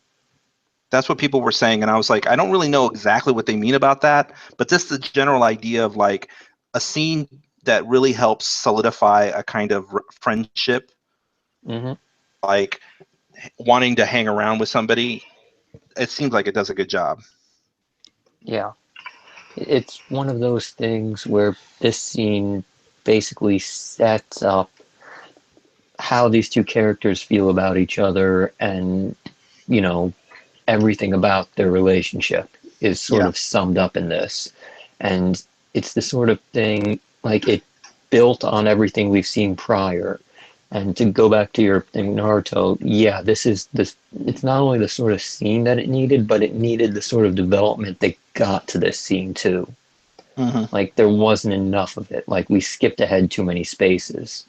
S3: That's what people were saying, and I was like, I don't really know exactly what they mean about that, but just the general idea of like a scene that really helps solidify a kind of friendship, like wanting to hang around with somebody. It seems like it does a good job.
S2: Yeah. It's one of those things where this scene basically sets up how these two characters feel about each other, and you know, everything about their relationship is sort of summed up in this. And it's the sort of thing, like, it built on everything we've seen prior. And to go back to your thing, Naruto, yeah, this is this. It's not only the sort of scene that it needed, but it needed the sort of development that got to this scene too. Like, there wasn't enough of it. Like, we skipped ahead too many spaces.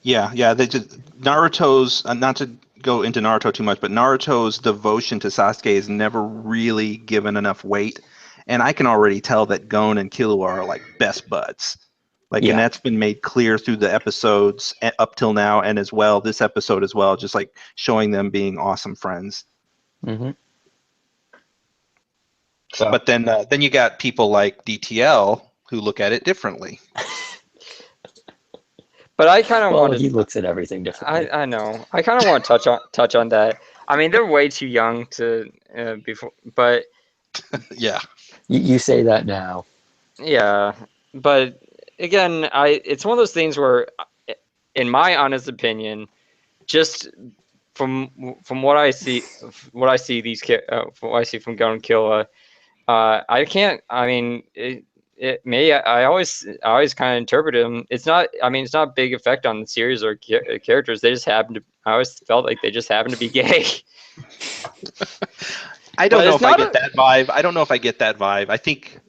S3: Yeah. They just Naruto's not to go into Naruto too much, but Naruto's devotion to Sasuke is never really given enough weight, and I can already tell that Gon and Killua are like best buds. Like, and that's been made clear through the episodes up till now, and as well this episode as well, just like showing them being awesome friends.
S1: So,
S3: But then you got people like DTL who look at it differently.
S4: But I kind of want
S2: he
S4: to.
S2: looks at everything differently.
S4: I know. I kind of want to touch on that. I mean, they're way too young to before, but
S3: Yeah.
S2: You say that now.
S4: yeah. But again, it's one of those things where, in my honest opinion, just from what I see, from what I see from Gon and Killua, I can't. I mean, I always kind of interpret him. It's not. I mean, it's not a big effect on the series or characters. They just happen to. I always felt like they just happen to be gay.
S3: I don't know if I get that vibe. I don't know if I get that vibe. I think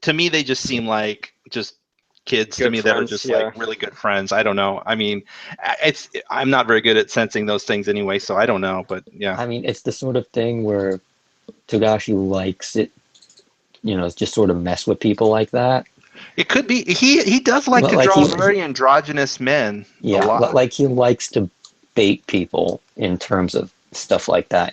S3: to me, they just seem like just kids to me that are just like really good friends. I don't know. I mean, I'm not very good at sensing those things anyway, so I don't know. But yeah,
S2: I mean, it's the sort of thing where Togashi likes it, just sort of mess with people like that.
S3: It could be he does like to draw very androgynous men.
S2: Yeah,
S3: a lot.
S2: Like he likes to bait people in terms of stuff like that.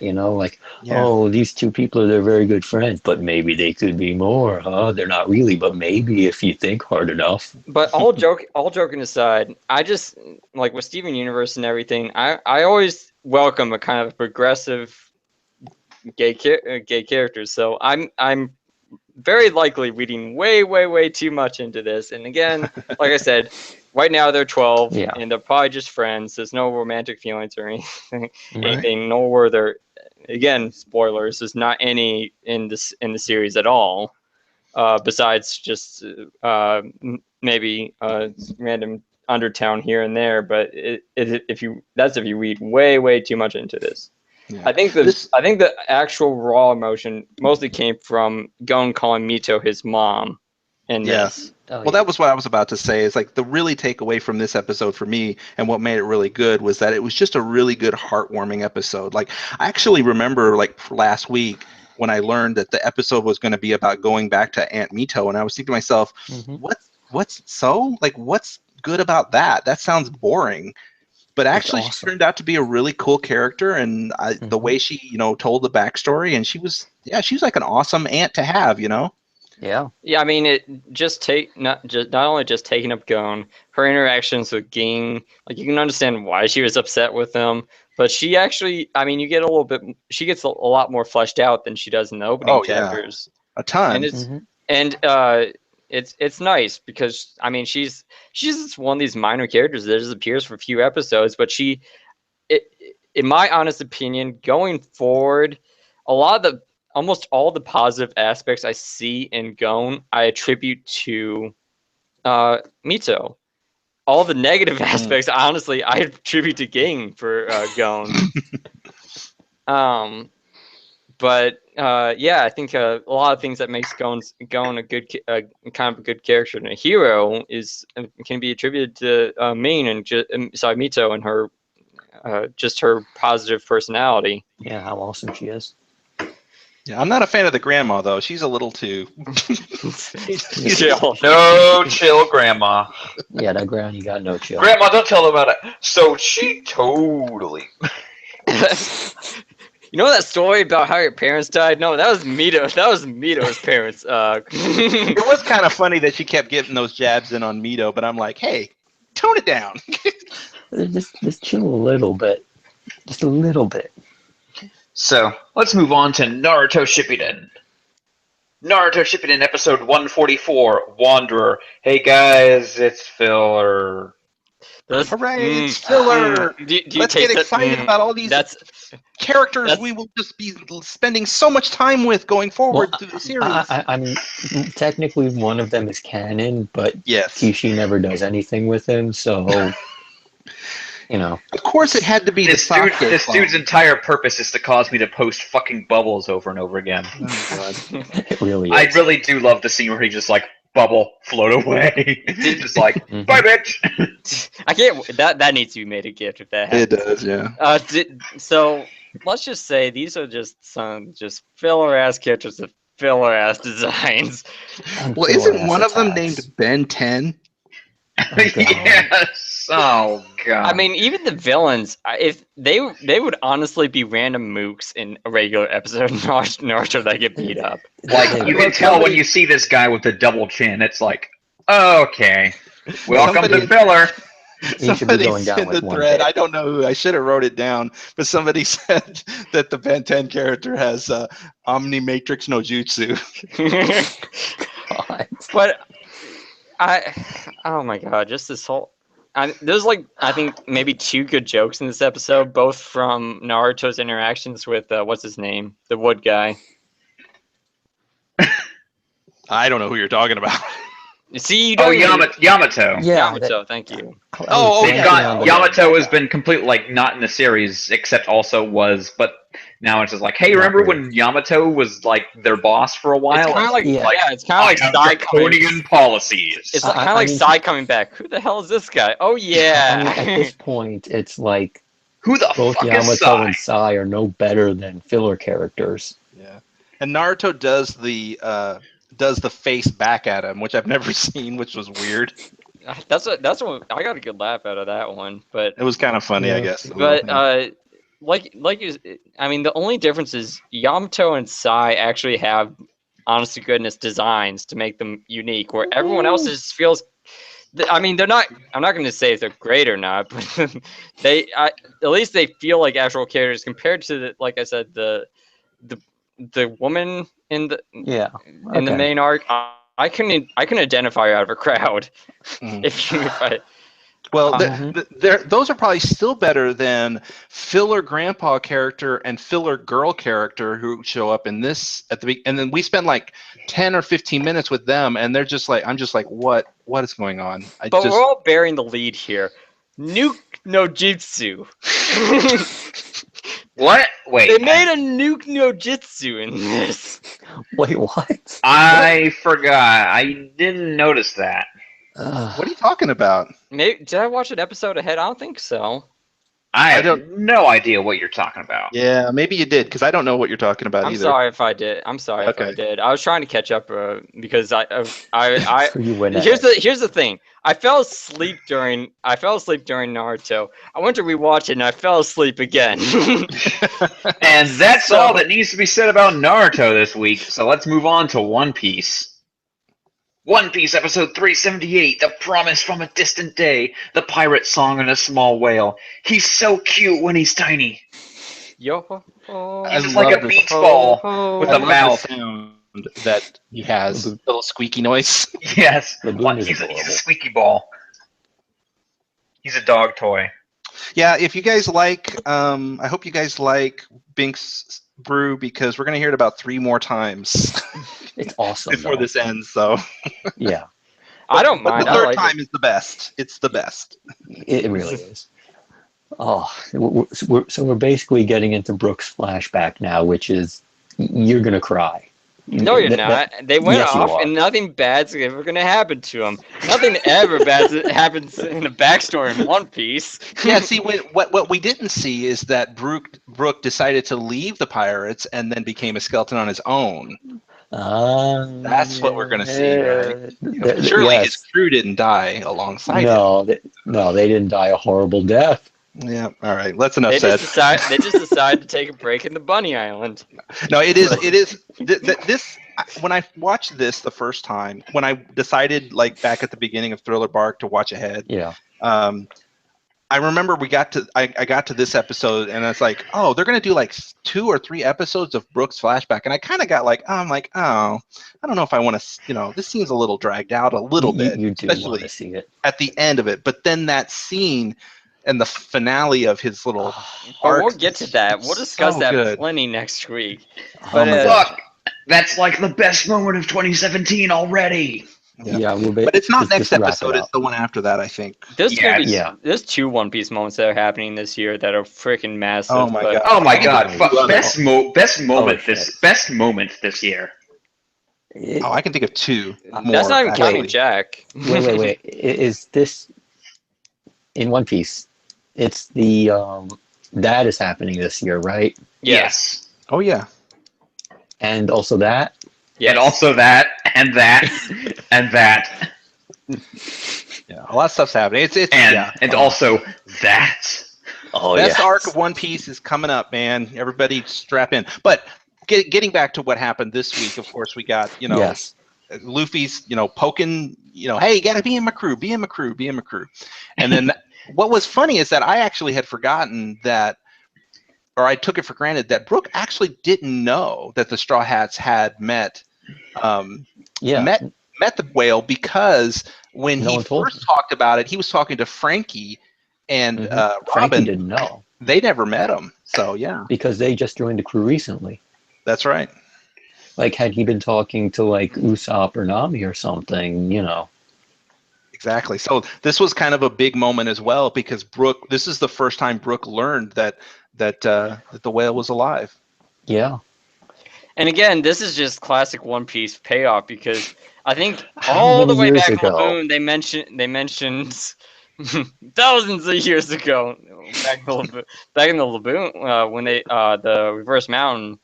S2: Oh, these two people they're very good friends, but maybe they could be more, huh? They're not really, but maybe if you think hard enough.
S4: But all joking aside, I just like with Steven Universe and everything. I always welcome a kind of progressive gay characters. So I'm very likely reading way too much into this. And again, like I said, right now they're 12 and they're probably just friends. There's no romantic feelings or anything. Nor were there, again, spoilers. There's not any in the series at all. Besides just maybe random undertown here and there, but if you read way too much into this. Yeah. I think the actual raw emotion mostly came from Gon calling Mito his mom in this.
S3: That was what I was about to say. Is like the really takeaway from this episode for me, and what made it really good was that it was just a really good, heartwarming episode. Like, I actually remember like last week when I learned that the episode was going to be about going back to Aunt Mito, and I was thinking to myself, what's good about that? That sounds boring. But actually, she turned out to be a really cool character, and the way she, told the backstory, and she was like an awesome aunt to have,
S2: Yeah.
S4: I mean, it not only just taking up Gon, her interactions with Ging, like you can understand why she was upset with him, but she actually, I mean, you get she gets a lot more fleshed out than she does in the opening chapters.
S3: A ton.
S4: And it's nice because I mean she's just one of these minor characters that just appears for a few episodes, but in my honest opinion, going forward, almost all the positive aspects I see in Gon, I attribute to Mito. All the negative aspects, honestly, I attribute to Ging for Gon. But yeah, I think a lot of things that makes Gon a good kind of a good character and a hero is can be attributed to Main and Mito and her just her positive personality.
S2: Yeah, how awesome she is.
S3: Yeah, I'm not a fan of the grandma though. She's a little too.
S4: Chill.
S1: No chill, Grandma.
S2: Yeah, that ground you got no chill.
S1: Grandma, don't tell them about it. So she totally.
S4: You know that story about how your parents died? No, that was Mito. That was Mito's parents.
S3: It was kind of funny that she kept getting those jabs in on Mito, but I'm like, hey, tone it down.
S2: Just chill a little bit. Just a little bit.
S1: So let's move on to Naruto Shippuden. Naruto Shippuden episode 144, Wanderer. Hey guys, it's filler.
S3: Hooray, it's filler!
S4: Do you
S3: Let's
S4: taste
S3: get
S4: it?
S3: excited about all these characters we will just be spending so much time with going forward through the series.
S2: I mean, technically one of them is canon, but
S3: yes.
S2: Kishi never does anything with him, so, you know.
S3: Of course it had to be
S1: This dude's entire purpose is to cause me to post fucking bubbles over and over again.
S3: Oh, God.
S2: It really is.
S1: I really do love the scene where he just like bubble float away. Just like bye bitch.
S4: I can't. That needs to be made a gift if that happens.
S3: It does, yeah.
S4: So let's just say these are just some filler ass characters with filler ass designs.
S3: Well, isn't one of them named Ben 10?
S1: Yes. Oh god.
S4: I mean, even the villains, if they would honestly be random mooks in a regular episode of Naruto that get beat up.
S1: Like you can tell when you see this guy with the double chin, it's like, okay, welcome to filler.
S3: Somebody said in the thread, I don't know who, I should have wrote it down, but somebody said that the Ben 10 character has Omnimatrix no Jutsu.
S2: God.
S4: But oh my god, just this whole. There's like I think maybe 2 good jokes in this episode, both from Naruto's interactions with what's his name, the wood guy.
S3: I don't know who you're talking about.
S4: See, you don't.
S1: Yamato.
S2: Yeah,
S4: Yamato. Thank you.
S1: Yamato has been completely like not in the series, except also was, but now it's just like, hey, remember when Yamato was like their boss for a while?
S4: It's kind of like, it's kind of like Sai
S1: draconian policies.
S4: It's kind of like Sai coming back. Who the hell is this guy? Oh yeah.
S2: I mean, at this point, it's like
S1: who the
S2: both
S1: fuck
S2: Yamato
S1: is Sai?
S2: and Sai are no better than filler characters.
S3: Yeah, and Naruto does the face back at him, which I've never seen, which was weird.
S4: That's what I got a good laugh out of that one, but
S3: it was kind of funny, I guess.
S4: But I mean, the only difference is Yamato and Sai actually have, honest to goodness, designs to make them unique, where everyone else just feels. I mean, they're not. I'm not going to say if they're great or not, but at least they feel like actual characters compared to like I said, the woman in the the main arc. I couldn't identify her out of a crowd.
S3: Well, those are probably still better than filler grandpa character and filler girl character who show up in this and then we spend like 10 or 15 minutes with them, and they're just like, I'm just like, what is going on?
S4: We're all bearing the lead here. Nuke no Jutsu.
S1: What? Wait.
S4: They made a Nuke no Jutsu in this.
S2: Wait, what?
S1: I forgot. I didn't notice that.
S3: What are you talking about?
S4: Maybe did I watch an episode ahead? I don't think so.
S1: I have no idea what you're talking about.
S3: Yeah, maybe you did, because I don't know what you're talking about either.
S4: I'm sorry if I did. If I did. I was trying to catch up because here's the thing. I fell asleep during Naruto. I went to rewatch it and I fell asleep again.
S1: And that's all that needs to be said about Naruto this week. So let's move on to One Piece. One Piece episode 378, The Promise from a Distant Day, the pirate song in a small whale. He's so cute when he's tiny.
S4: Yo,
S1: he's just like a beach ball with a mouth.
S3: Sound that he has, a little squeaky noise.
S1: Yes, he's a squeaky ball. He's a dog toy.
S3: Yeah, if you guys like, I hope you guys like Bink's Brew, because we're going to hear it about 3 more times.
S2: It's awesome
S3: before this ends, so
S2: yeah.
S4: I don't mind.
S3: The third time is the best. It's the best.
S2: It really is. Oh, so we're basically getting into Brooke's flashback now, which is you're gonna cry.
S4: No, you're not. They went
S2: yes, you
S4: off,
S2: are.
S4: and nothing bad's ever going to happen to them. Nothing ever bad happens in a backstory in One Piece.
S3: Yeah, see, what we didn't see is that Brook decided to leave the pirates and then became a skeleton on his own. That's what we're gonna see, right? Surely his
S2: yes.
S3: crew didn't die alongside him.
S2: No, they didn't die a horrible death.
S3: Yeah. All right. That's enough
S4: They
S3: said.
S4: just decided to take a break in the Bunny Island.
S3: No, it is. This when I watched this the first time, when I decided like back at the beginning of Thriller Bark to watch ahead.
S2: Yeah.
S3: I remember I got to this episode and it's like, oh, they're gonna do like 2 or 3 episodes of Brooks flashback, and I kind of got like, I don't know if I want to, this seems a little dragged out a little bit,
S2: You do want
S3: especially
S2: to see it
S3: at the end of it. But then that scene and the finale of his little
S4: But we'll
S3: arc
S4: get to that. We'll discuss
S3: so
S4: that
S3: good.
S4: plenty next week.
S2: Oh
S4: But
S2: my God.
S1: Look, that's like the best moment of 2017 already.
S2: Yeah,
S3: but it's not next
S2: just wrap it
S3: episode; it's
S2: up.
S3: the one after that, I think.
S4: there's
S1: Yeah,
S4: gonna be
S2: yeah.
S4: there's 2 One Piece moments that are happening this year that are freaking massive.
S3: Oh my God.
S1: Oh my
S3: I can
S1: God!
S3: think of two
S1: Best moment
S2: shit.
S1: best moment this year.
S3: Oh, I can think of 2 more.
S4: That's not even
S3: actually.
S4: counting Jack.
S2: Wait. Is this in One Piece? It's the that is happening this year, right?
S1: Yes.
S3: Oh yeah.
S2: And also that.
S4: Yes.
S1: And also that, and that, and that,
S3: Yeah, a lot of stuff's happening. It's
S1: and
S3: yeah.
S1: also that.
S2: Oh
S3: Best
S2: yeah.
S3: arc of One Piece is coming up, man. Everybody strap in. But getting back to what happened this week, of course, we got,
S2: Yes.
S3: Luffy's, poking, hey, you got to be in my crew, be in my crew, be in my crew. And then what was funny is that I actually had forgotten that, or I took it for granted that Brook actually didn't know that the Straw Hats had met the whale, because when
S2: No
S3: he
S2: one told
S3: first
S2: him.
S3: talked about it, he was talking to Frankie and
S2: Frankie
S3: Robin.
S2: didn't know
S3: They never met him. So yeah,
S2: because they just joined the crew recently.
S3: that's right.
S2: Like, had he been talking to like Usopp or Nami or something,
S3: Exactly. So this was kind of a big moment as well, because this is the first time Brook learned that the whale was alive.
S2: Yeah.
S4: And again, this is just classic One Piece payoff, because I think
S2: How
S4: all the
S2: many
S4: way
S2: years
S4: back
S2: ago?
S4: in Laboon, they mentioned thousands of years ago, back in the Laboon, when they the Reverse Mountain,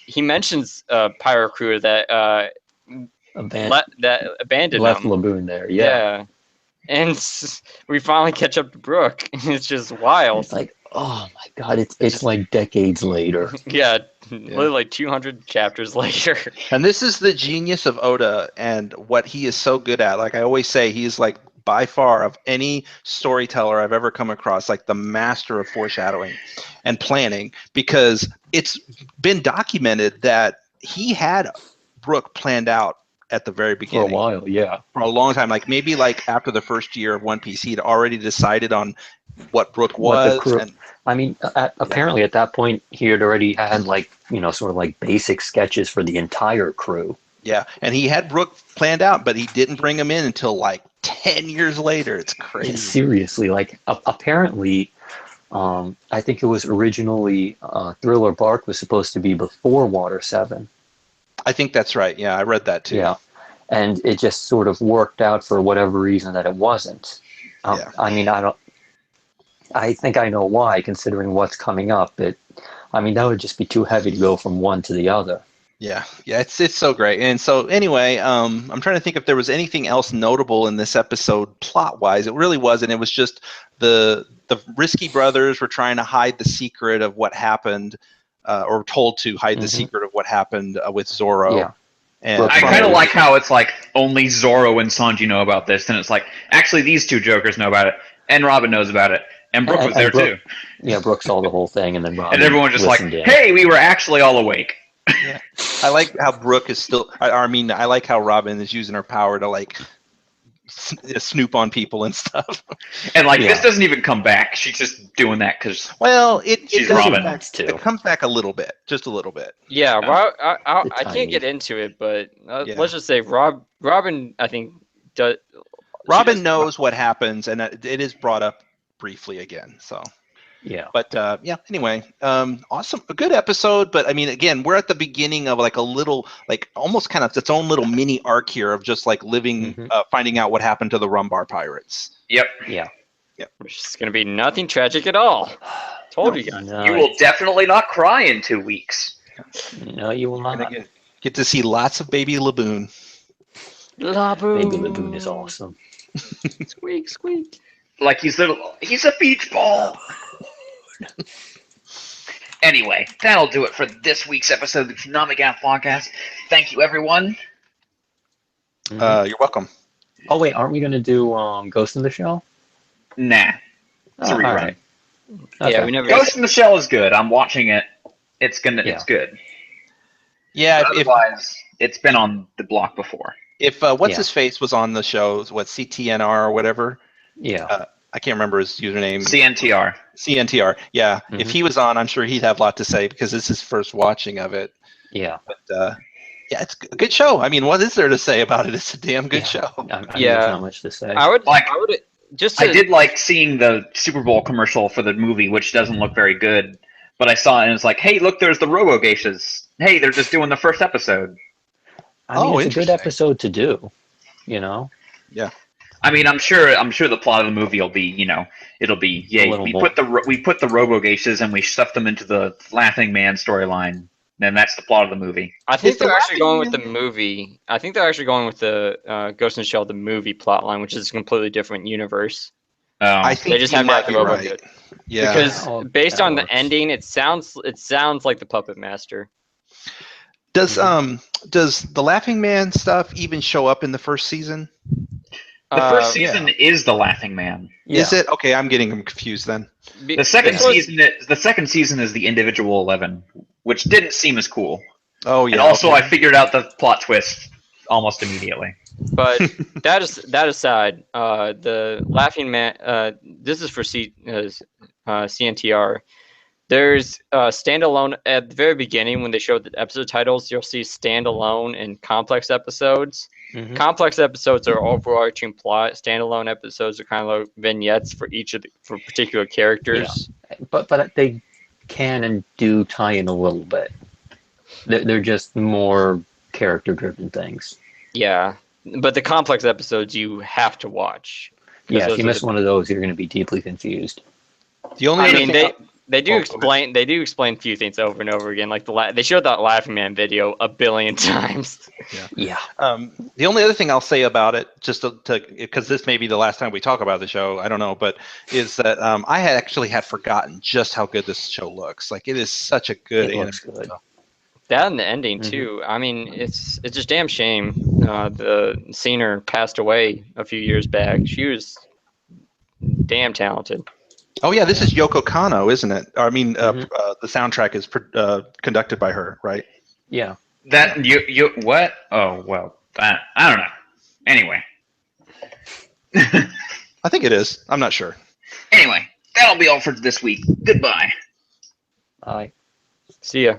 S4: he mentions Pyro Crew that that abandoned
S2: left
S4: him.
S2: Laboon there. Yeah.
S4: And we finally catch up to Brook. It's just wild.
S2: It's like, oh my God, it's like decades later.
S4: Yeah, literally like 200 chapters later.
S3: And this is the genius of Oda and what he is so good at. Like I always say, he's like by far of any storyteller I've ever come across, like the master of foreshadowing and planning, because it's been documented that he had Brook planned out at the very beginning.
S2: For a while, yeah.
S3: For a long time, like maybe like after the first year of One Piece, he'd already decided on what Brook was.
S2: What the crew, I mean, apparently at that point, he had already had like, sort of like basic sketches for the entire crew.
S3: Yeah, and he had Brook planned out, but he didn't bring him in until like 10 years later. It's crazy.
S2: Yeah, seriously, like apparently, I think it was originally Thriller Bark was supposed to be before Water 7.
S3: I think that's right. Yeah, I read that too.
S2: Yeah, and it just sort of worked out for whatever reason that it wasn't.
S3: Yeah.
S2: I mean, I think I know why, considering what's coming up. That would just be too heavy to go from one to the other.
S3: Yeah, it's so great. And so anyway, I'm trying to think if there was anything else notable in this episode plot-wise. It really wasn't. It was just the Risky brothers were trying to hide the secret of what happened, or told to hide the secret of what happened with Zoro.
S2: Yeah.
S3: And
S1: I kind of like how it's like only Zoro and Sanji know about this, and it's like actually these 2 Jokers know about it, and Robin knows about it, and Brook was there too.
S2: Yeah, Brook saw the whole thing, and then Robin
S1: and everyone just like, hey, we were actually all awake.
S3: Yeah. I like how Brook is still. I like how Robin is using her power to like snoop on people and stuff.
S1: And like this doesn't even come back. She's just doing that because
S3: she's
S1: Robin.
S3: It comes back a little bit, just a little bit.
S4: Yeah, I can't get into it, but let's just say Robin, I think
S3: Robin knows what happens, and it is brought up briefly again. So
S2: Yeah.
S3: But yeah, anyway, awesome, a good episode. But I mean, again, we're at the beginning of like a little, like almost kind of its own little mini arc here of just like living, finding out what happened to the Rumbar pirates.
S1: Yep.
S2: Yeah.
S4: Which is going to be nothing tragic at all. Told you guys.
S2: No,
S1: You will definitely not cry in 2 weeks.
S2: No, you will
S3: You're
S2: not.
S3: gonna get to see lots of baby Laboon.
S2: Baby Laboon is awesome.
S4: Squeak, squeak.
S1: Like he's a beach ball. Anyway, that'll do it for this week's episode of the ToonamiGAF podcast. Thank you, everyone.
S3: You're welcome.
S2: Oh wait, aren't we gonna do Ghost in the Shell?
S1: Nah, it's a
S2: Oh,
S1: rerun.
S2: alright.
S4: Yeah,
S2: Okay.
S4: we never.
S1: Ghost in the Shell is good. I'm watching it. It's
S2: Yeah.
S1: good.
S3: Yeah,
S1: But otherwise, it's been on the block before.
S3: if what's
S2: Yeah.
S3: his face was on the show, what CTNR or whatever,
S2: Yeah.
S3: I can't remember his username.
S1: CNTR.
S3: CNTR. Yeah, if
S2: Mhm.
S3: he was on, I'm sure he'd have a lot to say because this is his first watching of it.
S2: Yeah.
S3: But yeah, it's a good show. I mean, what is there to say about it? It's a damn good
S2: Yeah.
S3: show.
S2: I mean,
S4: Yeah.
S2: there's not much to say.
S4: I would just.
S1: I did like seeing the Super Bowl commercial for the movie, which doesn't look very good. But I saw it and it's like, hey, look, there's the Robo Geishas. Hey, they're just doing the first episode.
S2: I mean, it's a good
S3: interesting.
S2: episode to do. You know.
S1: I mean, I'm sure the plot of the movie will be, it'll be, yay,
S2: little
S1: we
S2: more.
S1: put the Robo Geishas and we stuffed them into the Laughing Man storyline. Then that's the plot of the movie.
S4: I think
S3: Is the
S4: they're actually
S3: Laughing
S4: going with
S3: Man-
S4: the movie. I think they're actually going with the Ghost in the Shell, the movie plotline, which is a completely different universe.
S3: I think
S4: They just
S3: you
S4: have to
S3: might
S4: have the
S3: be
S4: Robo
S3: right.
S4: Kid.
S3: Yeah.
S4: Because
S2: Oh,
S4: based
S2: that
S4: on the
S2: works.
S4: ending, it sounds like the Puppet Master.
S3: Does the Laughing Man stuff even show up in the first season?
S1: The first
S2: yeah.
S1: season is the Laughing Man.
S2: Yeah.
S3: Is it? Okay, I'm getting them confused then.
S1: The second
S4: this was-
S1: season is the individual 11, which didn't seem as cool.
S3: Oh yeah.
S1: And also,
S3: okay.
S1: I figured out the plot twist almost immediately.
S4: But that aside, the Laughing Man. This is for CNTR. There's standalone at the very beginning when they showed the episode titles. You'll see standalone and complex episodes.
S2: Mhm.
S4: Complex episodes are overarching plot. Standalone episodes are kind of like vignettes for for particular characters.
S2: But they can and do tie in a little bit. They're just more character-driven things.
S4: Yeah, but the complex episodes you have to watch. 'Cause
S2: Yeah, if
S4: those
S2: you
S4: are
S2: miss
S4: the-
S2: one of those, you're going to be deeply confused.
S3: The only
S4: I
S3: other
S4: mean,
S3: thing
S4: they do
S3: Oh, go
S4: explain a few things over and over again. Like they showed that Laughing Man video a billion times.
S2: Yeah.
S3: the only other thing I'll say about it, just to because this may be the last time we talk about the show, I don't know, but is that I had forgotten just how good this show looks. Like it is such a good
S2: It looks
S3: animated
S2: good.
S3: show.
S4: That and the ending
S2: Mhm.
S4: too. I mean, it's just damn shame. The singer passed away a few years back. She was damn talented.
S3: Oh yeah, this is Yoko Kanno, isn't it? I mean,
S2: Mhm.
S3: the soundtrack is conducted by her, right?
S2: Yeah.
S1: That you what? Oh well, I don't know. Anyway,
S3: I think it is. I'm not sure.
S1: that'll be all for this week. Goodbye.
S2: I
S4: See ya.